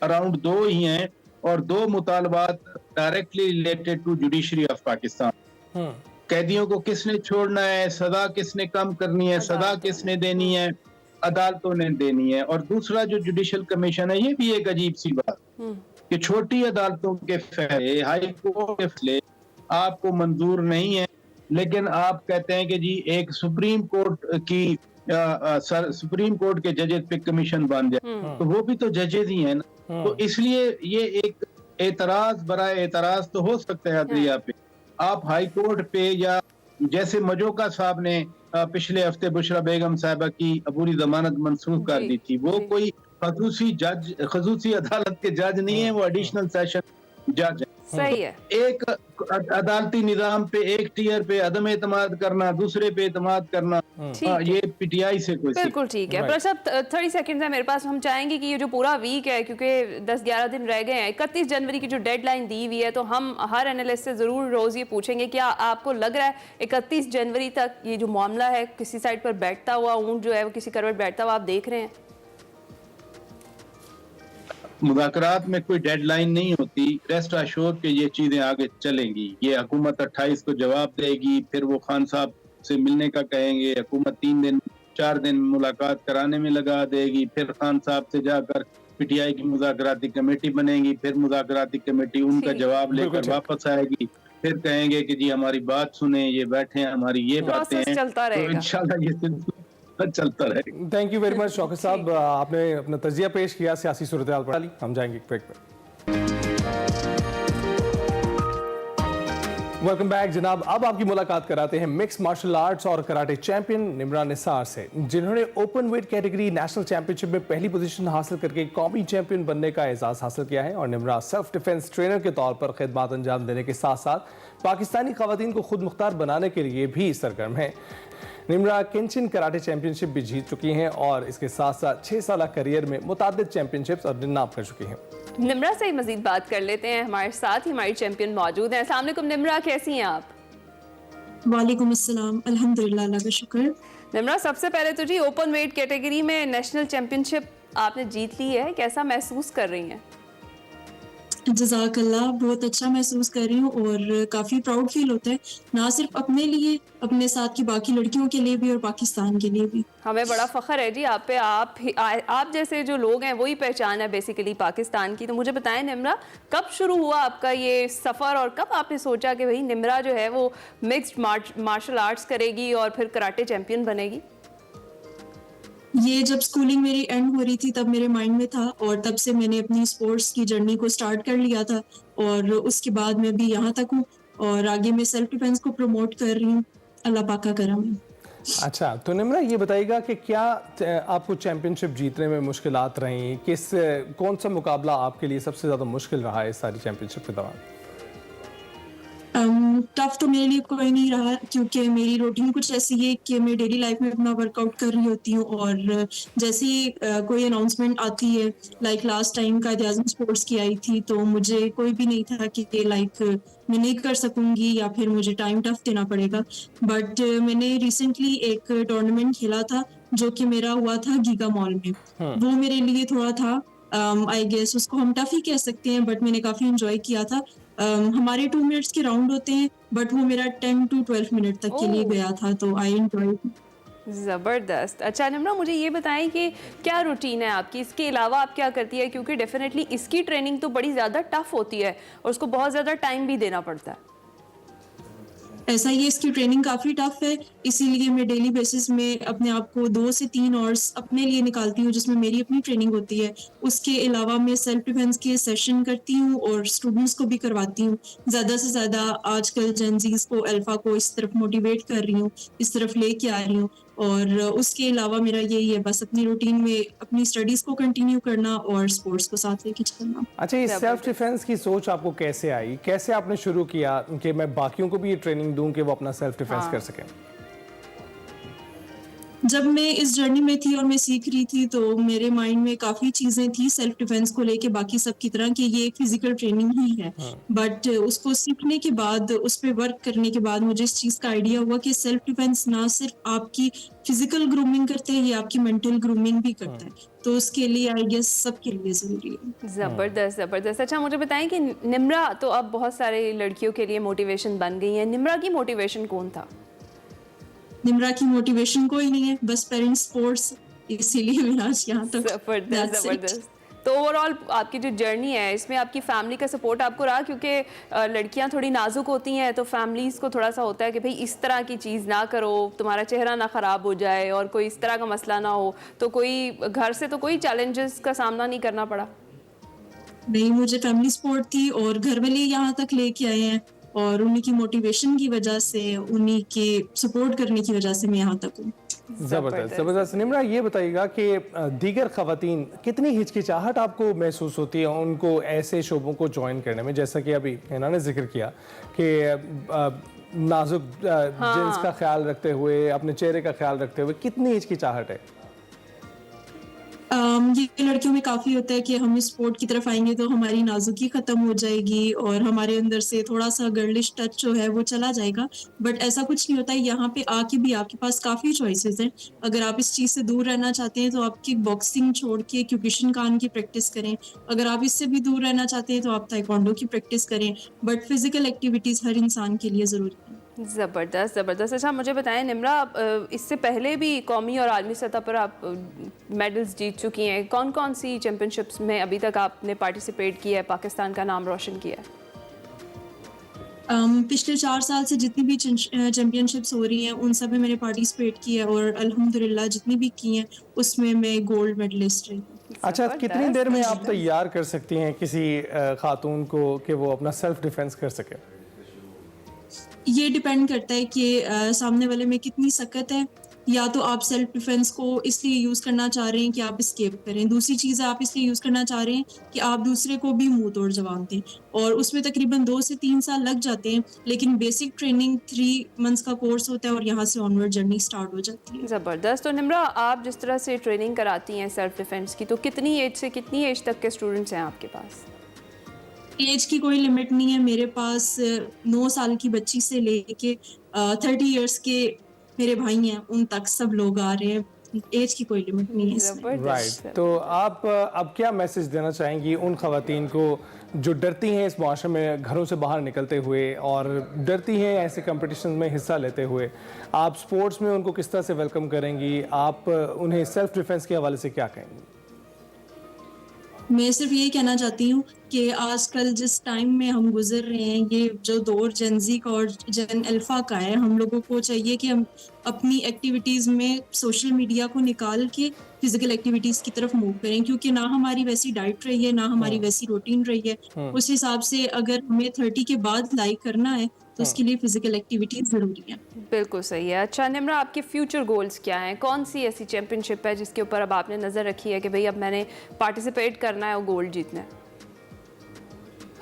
अराउंड दो ही हैं, और दो मुतालबात directly related to judiciary of Pakistan. कैदियों को किसने छोड़ना है, सजा किसने कम करनी है, सजा किसने देनी है, अदालतों ने देनी है। और दूसरा जो जुडिशल कमीशन है, ये भी एक अजीब सी बात कि छोटी अदालतों के फैसले, हाई कोर्ट के फैसले आपको मंजूर नहीं है, लेकिन आप कहते हैं कि जी एक सुप्रीम कोर्ट के जजेस पे कमीशन बन जाए, तो वो भी तो जजेस ही है ना। तो इसलिए ये एक एतराज बराए एतराज तो हो सकता है अदलिया पे। आप हाई कोर्ट पे, या जैसे मजोका साहब ने पिछले हफ्ते बुशरा बेगम साहिबा की अबूरी जमानत मंसूख कर दी थी, वो कोई खसूसी अदालत के जज नहीं है, वो एडिशनल सेशन जज है। सही है। एक अदालती निजाम पे एक टियर पे अदम एतमाद करना, दूसरे पे एतमाद करना, ये पीटीआई से कोई बिल्कुल ठीक है। प्रसभ 30 सेकंड है मेरे पास, हम चाहेंगे कि ये जो पूरा वीक है, क्योंकि 10-11 दिन रह गए हैं, 31 जनवरी की जो डेडलाइन दी हुई है, तो हम हर एनालिस्ट से जरूर रोज ये पूछेंगे, क्या आपको लग रहा है 31 जनवरी तक ये जो मामला है किसी साइड पर बैठता हुआ, ऊंट जो है वो किसी करवट बैठता हुआ आप देख रहे हैं? मुज़ाकरात में कोई डेडलाइन नहीं होती। रेस्ट अश्योर के ये चीजें आगे चलेंगी। ये हुकूमत 28 को जवाब देगी, फिर वो खान साहब से मिलने का कहेंगे, हुकूमत 3-4 दिन मुलाकात कराने में लगा देगी, फिर खान साहब से जाकर पीटीआई की मुज़ाकराती कमेटी बनेगी, फिर मुज़ाकराती कमेटी उनका जवाब लेकर वापस आएगी, फिर कहेंगे कि जी हमारी बात सुने, ये बैठे हमारी ये बातें हैं, तो इंशाल्लाह ये सिलसिला चलता रहेगा। Thank you very much Shaukat साहब, आपने अपना तजिया पेश किया, सियासी सूरत-ए-हाल पर। हम जाएंगे एक ब्रेक पर। वेलकम बैक जनाब। अब आपकी मुलाकात कराते हैं मिक्स मार्शल आर्ट्स और कराटे चैंपियन निम्रा निसार से, जिन्होंने open weight category national championship में पहली पोजीशन हासिल करके कौमी चैंपियन बनने का एजाज हासिल किया है। और निम्रा सेल्फ डिफेंस ट्रेनर के तौर पर खिदमत अंजाम देने के साथ साथ पाकिस्तानी खवातीन को खुद मुख्तार बनाने के लिए भी सरगर्म है। निम्रा केंचिन कराटे चैंपियनशिप भी जीत चुकी हैं और इसके साथ साथ 6 साल करियर में मुतादिद चैंपियनशिप्स और नाम कर चुकी हैं। निम्रा से ही मजीद बात कर लेते हैं, हमारे साथ ही हमारी चैंपियन मौजूद हैं। अस्सलाम वालेकुम निम्रा, कैसी हैं आप? वालेकुम अस्सलाम, अल्हम्दुलिल्लाह, अल्लाह का शुक्र। निम्रा, सबसे पहले तो जी ओपन वेट कैटेगरी में नेशनल चैंपियनशिप आपने जीत ली है, कैसा महसूस कर रही हैं? जज़ाकल्लाह, बहुत अच्छा महसूस कर रही हूँ और काफ़ी प्राउड फील होता है, ना सिर्फ अपने लिए, अपने साथ की बाकी लड़कियों के लिए भी और पाकिस्तान के लिए भी। हमें बड़ा फ़ख्र है जी आप पे। आप जैसे जो लोग हैं वही पहचान है बेसिकली पाकिस्तान की। तो मुझे बताएं निम्रा, कब शुरू हुआ आपका ये सफ़र और कब आपने सोचा कि भाई निम्रा जो है वो मिक्स्ड मार्शल आर्ट्स करेगी और फिर कराटे चैंपियन बनेगी? ये जब स्कूलिंग मेरी एंड हो रही थी तब मेरे माइंड में था और तब से मैंने अपनी स्पोर्ट्स की जर्नी को स्टार्ट कर लिया था और उसके बाद मैं भी यहाँ तक हूँ और आगे मैं सेल्फ डिफेंस को प्रमोट कर रही हूँ, अल्लाह पाक का करम है। अच्छा, तो निम्रा ये बताइएगा कि क्या आपको चैंपियनशिप जीतने में मुश्किलात रहीं? कौन सा मुकाबला आपके लिए सबसे ज़्यादा मुश्किल रहा है इस सारी चैंपियनशिप के दौरान? टफ तो मेरे लिए कोई नहीं रहा क्योंकि मेरी रूटीन कुछ ऐसी है कि मैं डेली लाइफ में अपना वर्कआउट कर रही होती हूँ और जैसे ही कोई अनाउंसमेंट आती है, like last time Quaid-e-Azam sports की आई थी, तो मुझे कोई भी नहीं था कि लाइक मैं नहीं कर सकूंगी या फिर मुझे टाइम टफ देना पड़ेगा। बट मैंने रिसेंटली एक टूर्नामेंट खेला था जो कि मेरा हुआ था गीगा मॉल में। वो मेरे लिए थोड़ा था आई गेस उसको हम टफ ही कह सकते हैं, बट मैंने काफ़ी इंजॉय किया था। हमारे 2 मिनट्स के राउंड होते हैं बट वो मेरा 10 to 12 मिनट तक के लिए गया था, तो आई एंजॉय। ज़बरदस्त। अच्छा निम्रा, मुझे ये बताएं कि क्या रूटीन है आपकी, इसके अलावा आप क्या करती है? क्योंकि डेफिनेटली इसकी ट्रेनिंग तो बड़ी ज़्यादा टफ होती है और उसको बहुत ज़्यादा टाइम भी देना पड़ता है। ऐसा ही है, इसकी ट्रेनिंग काफ़ी टफ है, इसीलिए मैं डेली बेसिस में अपने आप को 2 से 3 आवर्स अपने लिए निकालती हूँ जिसमें मेरी अपनी ट्रेनिंग होती है। उसके अलावा मैं सेल्फ डिफेंस के सेशन करती हूँ और स्टूडेंट्स को भी करवाती हूँ। ज़्यादा से ज़्यादा आजकल जेनजीज को, अल्फा को इस तरफ मोटिवेट कर रही हूँ, इस तरफ लेके आ रही हूँ और उसके अलावा मेरा यही है बस अपनी रूटीन में अपनी स्टडीज़ को कंटिन्यू करना और स्पोर्ट्स को साथ लेके चलना। अच्छा, ये सेल्फ डिफेंस की सोच आपको कैसे आई? कैसे आपने शुरू किया कि मैं बाकियों को भी ये ट्रेनिंग दूं कि वो अपना सेल्फ डिफेंस कर सकें? जब मैं इस जर्नी में थी और मैं सीख रही थी तो मेरे माइंड में काफ़ी चीज़ें थी सेल्फ डिफेंस को लेके बाकी सब की तरह कि ये एक फिजिकल ट्रेनिंग ही है। बट उसको सीखने के बाद उस पे वर्क करने के बाद मुझे इस चीज़ का आइडिया हुआ कि सेल्फ डिफेंस ना सिर्फ आपकी फिजिकल ग्रूमिंग करते हैं, ये आपकी मेंटल ग्रूमिंग भी करता है। तो उसके लिए आई गेस सबके लिए ज़रूरी है। ज़बरदस्त ज़बरदस्त। अच्छा मुझे बताएं कि निम्रा तो अब बहुत सारे लड़कियों के लिए मोटिवेशन बन गई है, निम्रा की मोटिवेशन कौन था? निम्रा की मोटिवेशन कोई नहीं है, बस पेरेंट्स स्पोर्ट्स, इसीलिए मैं आज यहाँ तक। ज़बरदस्त That's it. ज़बरदस्त। तो ओवरऑल आपकी जो जर्नी है इसमें आपकी फैमिली का सपोर्ट आपको रहा, क्योंकि लड़कियां थोड़ी नाजुक होती हैं तो फैमिलीज़ को थोड़ा सा होता है कि भाई इस तरह की चीज़ ना करो, तुम्हारा चेहरा ना ख़राब हो जाए और कोई इस तरह का मसला ना हो, तो कोई घर से तो कोई चैलेंजेस का सामना नहीं करना पड़ा? नहीं, मुझे फैमिली सपोर्ट थी और घर वाले यहाँ तक लेके आए हैं और उन्हीं की मोटिवेशन की वजह से, उन्हीं के सपोर्ट करने की वजह से मैं यहाँ तक हूँ। ज़बरदस्त ज़बरदस्त। निम्रा ये बताइएगा कि दीगर ख़वातीन कितनी हिचकिचाहट आपको महसूस होती है उनको ऐसे शोबों को ज्वाइन करने में, जैसा कि अभी इन्होंने जिक्र किया कि नाजुक जिन्स का ख्याल रखते हुए, अपने चेहरे का ख्याल रखते हुए कितनी हिचकिचाहट है? ये लड़कियों में काफी होता है कि हम इस स्पोर्ट की तरफ आएंगे तो हमारी नाजुकी खत्म हो जाएगी और हमारे अंदर से थोड़ा सा गर्लिश टच जो है वो चला जाएगा। बट ऐसा कुछ नहीं होता है, यहाँ पे आके भी आपके पास काफी चॉइसेस हैं। अगर आप इस चीज से दूर रहना चाहते हैं तो आप किक बॉक्सिंग छोड़ के क्योकुशिनकान की प्रैक्टिस करें। अगर आप इससे भी दूर रहना चाहते हैं तो आप ताइक्वांडो की प्रैक्टिस करें। बट फिजिकल एक्टिविटीज हर इंसान के लिए जरूरी है। ज़बरदस्त ज़बरदस्त। अच्छा मुझे बताएं निम्रा, इससे पहले भी कौमी और आलमी सतह पर आप मेडल्स जीत चुकी हैं, कौन कौन सी चैम्पियनशिप्स में अभी तक आपने पार्टिसिपेट किया है, पाकिस्तान का नाम रोशन किया है? पिछले 4 साल से जितनी भी चैम्पियनशिप्स हो रही हैं उन सब में मैंने पार्टिसिपेट किया और अल्हम्दुलिल्लाह जितनी भी की हैं उसमें मैं गोल्ड मेडलिस्ट रही। अच्छा, कितनी देर में आप तैयार कर सकती हैं किसी खातून को कि वो अपना सेल्फ डिफेंस कर सके? ये डिपेंड करता है कि सामने वाले में कितनी सकत है। या तो आप सेल्फ डिफेंस को इसलिए यूज करना चाह रहे हैं कि आप एस्केप करें, दूसरी चीज आप इसलिए यूज करना चाह रहे हैं कि आप दूसरे को भी मुंह तोड़ जवाब दें, और उसमें तकरीबन 2 से 3 साल लग जाते हैं। लेकिन बेसिक ट्रेनिंग 3 मंथ्स का कोर्स होता है और यहाँ से ऑनवर्ड जर्नी स्टार्ट हो जाती है। ज़बरदस्त। तो निम्रा, आप जिस तरह से ट्रेनिंग कराती हैं सेल्फ डिफेंस की, तो कितनी एज से कितनी एज तक के स्टूडेंट्स हैं आपके पास? एज की कोई लिमिट नहीं है मेरे पास। 9 साल की बच्ची से लेके 30 इयर्स के मेरे भाई हैं उन तक सब लोग आ रहे हैं। एज की कोई लिमिट नहीं है इसमें। राइट। तो आप अब क्या मैसेज देना चाहेंगी उन खवातीन को जो डरती हैं इस मुआशरे में घरों से बाहर निकलते हुए और डरती हैं ऐसे कंपटीशन में हिस्सा लेते हुए? आप स्पोर्ट्स में उनको किस तरह से वेलकम करेंगी? आप उन्हें सेल्फ डिफेंस के हवाले से क्या कहेंगी? मैं सिर्फ यही कहना चाहती हूँ कि आजकल जिस टाइम में हम गुजर रहे हैं, ये जो दौर जेन ज़ी का और जेन अल्फा का है, हम लोगों को चाहिए कि हम अपनी एक्टिविटीज़ में सोशल मीडिया को निकाल के फिजिकल एक्टिविटीज़ की तरफ मूव करें, क्योंकि ना हमारी वैसी डाइट रही है, ना हमारी वैसी रूटीन रही है। उस हिसाब से अगर हमें 30 के बाद लाइक करना है तो उसके लिए फिजिकल एक्टिविटीज जरूरी है। बिल्कुल सही है। अच्छा निम्रा, आपके फ्यूचर गोल्स क्या हैं? कौन सी ऐसी चैंपियनशिप है जिसके ऊपर अब आपने नज़र रखी है कि भाई अब मैंने पार्टिसिपेट करना है और गोल्ड जीतना है?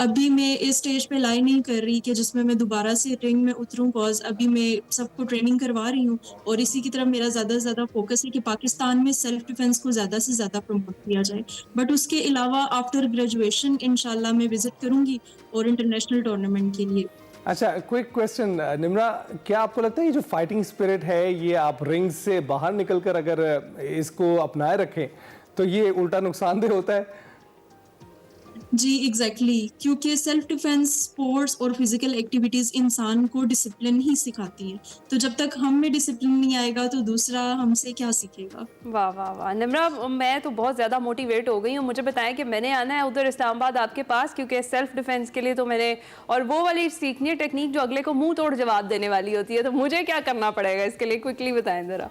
अभी मैं इस स्टेज पे लाई नहीं कर रही कि जिसमें मैं दोबारा से रिंग में उतरूं, कॉज अभी मैं सबको ट्रेनिंग करवा रही हूँ और इसी की तरफ मेरा ज़्यादा से ज़्यादा फोकस है कि पाकिस्तान में सेल्फ डिफेंस को ज़्यादा से ज़्यादा प्रमोट किया जाए। बट उसके अलावा आफ्टर ग्रेजुएशन इंशाल्लाह मैं विजिट करूँगी और इंटरनेशनल टूर्नामेंट के लिए। अच्छा, क्विक क्वेश्चन निम्रा, क्या आपको लगता है ये जो फाइटिंग स्पिरिट है ये आप रिंग से बाहर निकलकर अगर इसको अपनाए रखें तो ये उल्टा नुकसानदेह होता है? जी एग्जैक्टली, क्योंकि सेल्फ डिफेंस, स्पोर्ट्स और फिजिकल एक्टिविटीज इंसान को डिसिप्लिन ही सिखाती है। तो जब तक हम में डिसिप्लिन नहीं आएगा तो दूसरा हमसे क्या सीखेगा। वाह वाह वाह निम्रा, मैं तो बहुत ज़्यादा मोटिवेट हो गई हूँ। मुझे बताएं कि मैंने आना है उधर इस्लामाबाद आपके पास, क्योंकि सेल्फ डिफेंस के लिए तो मैंने और वो वाली सीखनी है टेक्निक जो अगले को मुंह तोड़ जवाब देने वाली होती है। तो मुझे क्या करना पड़ेगा इसके लिए, क्विकली बताएं ज़रा।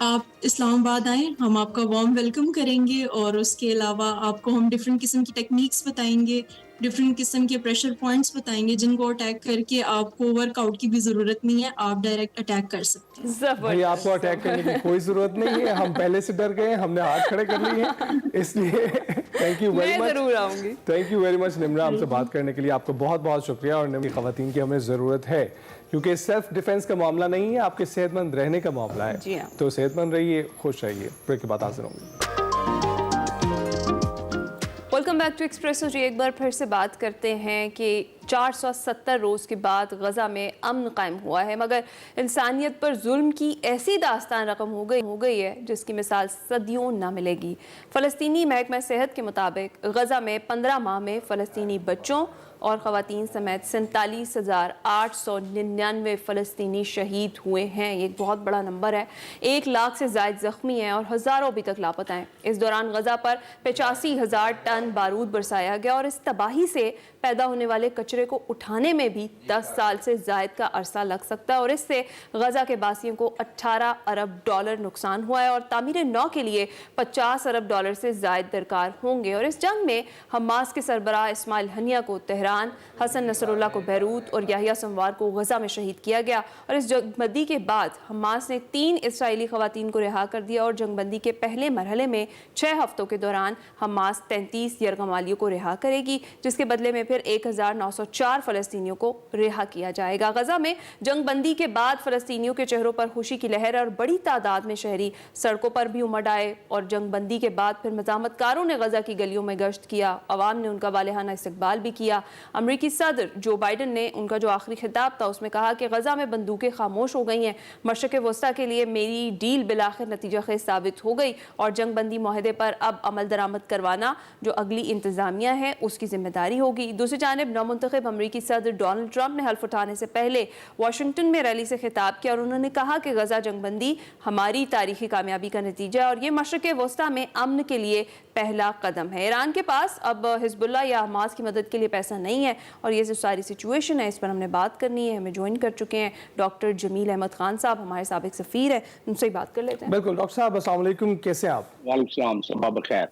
आप इस्लामाबाद आए, हम आपका वार्म वेलकम करेंगे और उसके अलावा आपको हम डिफरेंट किस्म की टेक्निक्स बताएंगे, डिफरेंट किस्म के प्रेशर पॉइंट्स बताएंगे जिनको अटैक करके आपको वर्कआउट की भी ज़रूरत नहीं है, आप डायरेक्ट अटैक कर सकते हैं। भाई आपको अटैक करने की कोई जरूरत नहीं है, हम पहले से डर गए, हमने हाथ खड़े कर लिए हैं, इसलिए थैंक यू वेरी मैं मच। जरूर आऊंगी। Thank you very much Nimra, हमसे बात करने के लिए आपका बहुत बहुत शुक्रिया। और निम्रा खवातीन की हमें ज़रूरत है, क्योंकि सेल्फ डिफेंस का मामला नहीं है, आपके सेहतमंद रहने का मामला है। जी हाँ। तो सेहतमंद रहिए, खुश रहिए। ब्रेक के बाद हाजिर होंगे। वेलकम बैक टू एक्सप्रेसो जी। एक बार फिर से बात करते हैं कि 470 रोज़ के बाद गज़ा में अमन कायम हुआ है, मगर इंसानियत पर जुल्म की ऐसी दास्तान रकम हो गई है जिसकी मिसाल सदियों ना मिलेगी। फ़लस्तीनी महकमा सेहत के मुताबिक गज़ा में 15 माह में फ़लस्तीनी बच्चों और ख़वातीन समेत 47,899 फ़लस्तीनी शहीद हुए हैं। ये एक बहुत बड़ा नंबर है। 1 लाख से ज़ायद ज़ख्मी हैं और हज़ारों अभी तक लापता हैं। इस दौरान गज़ा पर 85,000 टन बारूद बरसाया गया और इस तबाही से पैदा होने वाले कचरे को उठाने में भी 10 साल से ज़ायद का अरसा लग सकता है और इससे गज़ा के बासियों को 18 अरब डॉलर नुकसान हुआ है और तामीर नौ के लिए 50 अरब डॉलर से ज़ायद दरकार होंगे। और इस जंग में हमास के सरबराह इस्माइल हनिया को तेहरान, हसन नसरुल्लाह को बैरूत और याहिया सिंवार को गज़ा में शहीद किया गया। और इस जंगबंदी के बाद हमास ने 3 इसराइली ख़वातीन को रिहा कर दिया और जंगबंदी के पहले मरहले में 6 हफ्तों के दौरान हमास 33 यरगमालियों को रिहा करेगी, जिसके बदले में फिर 1904 फ़लस्तीनियों को रिहा किया जाएगा। गज़ा में जंगबंदी के बाद फ़लस्तीनियों के चेहरों पर खुशी की लहर और बड़ी तादाद में शहरी सड़कों पर भी उमड़ आए और जंगबंदी के बाद फिर मज़ामतकारों ने गज़ा की गलियों में गश्त किया। अवाम ने उनका वालेहाना इस्तकबाल भी किया। अमरीकी सदर जो बाइडन ने उनका जो आखिरी खिताब था उसमें कहा कि गज़ा में बंदूकें खामोश हो गई हैं, मशरक़ वस्ता के लिए मेरी डील बिलाखिर नतीजा खेज साबित हो गई और जंगबंदी माहदे पर अब अमल दरामद करवाना जो अगली इंतज़ामिया है उसकी जिम्मेदारी होगी। दूसरी जानिब नौमुंतखब अमरीकी सदर डोनाल्ड ट्रंप ने हल्फ उठाने से पहले वाशिंगटन में रैली से खिताब किया और उन्होंने कहा कि गज़ा जंगबंदी हमारी तारीखी कामयाबी का नतीजा है और ये मशरक़ वस्ता में अमन के लिए पहला कदम है। ईरान के पास अब हिजबुल्लाह या हमास की मदद के लिए पैसा नहीं है और ये जो सारी सिचुएशन है इस पर हमने बात करनी है। हमें ज्वाइन कर चुके हैं डॉक्टर जमील अहमद खान साहब, हमारे साबिक सफ़ीर हैं, उनसे ही बात कर लेते हैं। बिल्कुल डॉक्टर साहब, अस्सलाम वालेकुम, कैसे हैं आप? वालेकुम सलाम, सबा बखैर।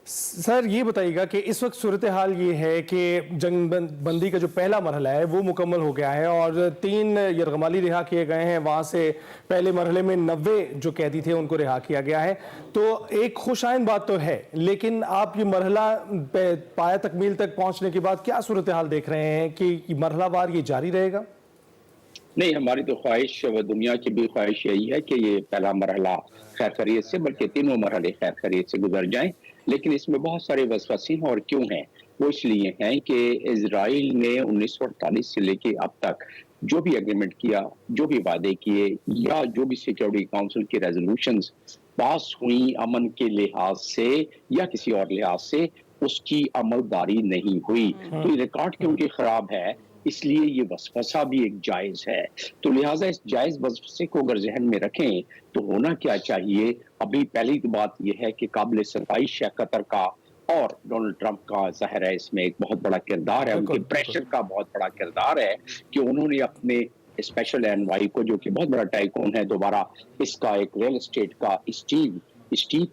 सर ये बताइएगा कि इस वक्त सूरत हाल ये है कि जंगबंदी का जो पहला मरहला है वो मुकम्मल हो गया है और 3 यरगमाली रिहा किए गए हैं। वहाँ से पहले मरहले में 90 जो कैदी थे उनको रिहा किया गया है। तो एक खुशाइन बात तो है, लेकिन आप ये मरहला पाया तकमील तक पहुँचने के बाद क्या सूरत हाल देख रहे हैं कि मरहलावार ये जारी रहेगा? नहीं, हमारी तो ख्वाहिश व दुनिया की भी ख्वाहिश यही है कि ये पहला मरहला खैर खैरियत से, बल्कि तीनों मरहले खैर खैरियत से गुजर जाएं। लेकिन इसमें बहुत सारे वसवसे हैं और क्यों हैं? वो इसलिए हैं कि इजराइल ने 1948 से लेके अब तक जो भी एग्रीमेंट किया, जो भी वादे किए या जो भी सिक्योरिटी काउंसिल की रेजोल्यूशंस पास हुई अमन के लिहाज से या किसी और लिहाज से, उसकी अमलदारी नहीं हुई। तो ये रिकॉर्ड क्योंकि खराब है, इसलिए ये वसवसा भी एक जायज़ है। तो लिहाजा इस जायज़ वसवसे को अगर जहन में रखें तो होना क्या चाहिए? अभी पहली तो बात यह है कि काबिल सताइश है कतर का और डोनाल्ड ट्रंप का ज़ाहिर है इसमें एक बहुत बड़ा किरदार है, उनके प्रेशर का बहुत बड़ा किरदार है कि उन्होंने अपने स्पेशल एनवाई को, जो कि बहुत बड़ा टाइकून है, दोबारा इसका एक रियल एस्टेट का स्टीव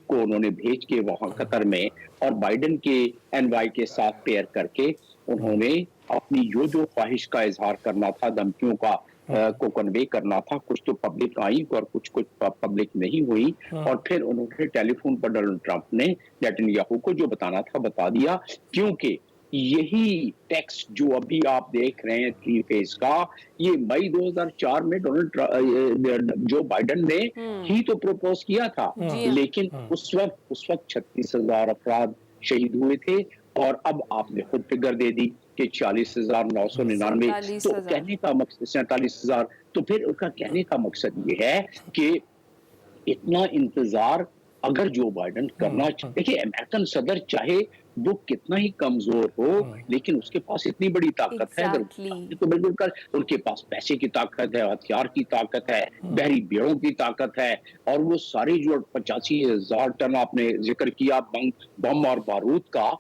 को उन्होंने भेज के वहाँ कतर में और बाइडन के एनवाई के साथ पेयर करके उन्होंने अपनी जो ख्वाहिश का इजहार करना था, धमकियों का को कन्वे करना था, कुछ तो पब्लिक आई और कुछ पब्लिक नहीं हुई। और फिर उन्होंने टेलीफोन पर डोनाल्ड ट्रंप ने नेतन्याहू को जो बताना था बता दिया, क्योंकि यही टेक्स्ट जो अभी आप देख रहे हैं 3 फेज का, ये मई 2004 में जो बाइडन ने ही तो प्रपोज किया था, लेकिन उस वक्त 36,000 अफराद शहीद हुए थे और अब आपने खुद फिगर दे दी कि 40,999। तो कहने का मकसद 47,000। तो फिर उनका कहने का मकसद ये है कि इतना इंतजार अगर जो बाइडन करना, देखिए अमेरिकन सदर चाहे वो कितना ही कमजोर हो, लेकिन उसके पास इतनी बड़ी ताकत है, तो बिल्कुल कर, उनके पास पैसे की ताकत है, हथियार की ताकत है, बहरी बेड़ों की ताकत है, और वो सारी जो 85,000 टन आपने जिक्र किया बम और बारूद का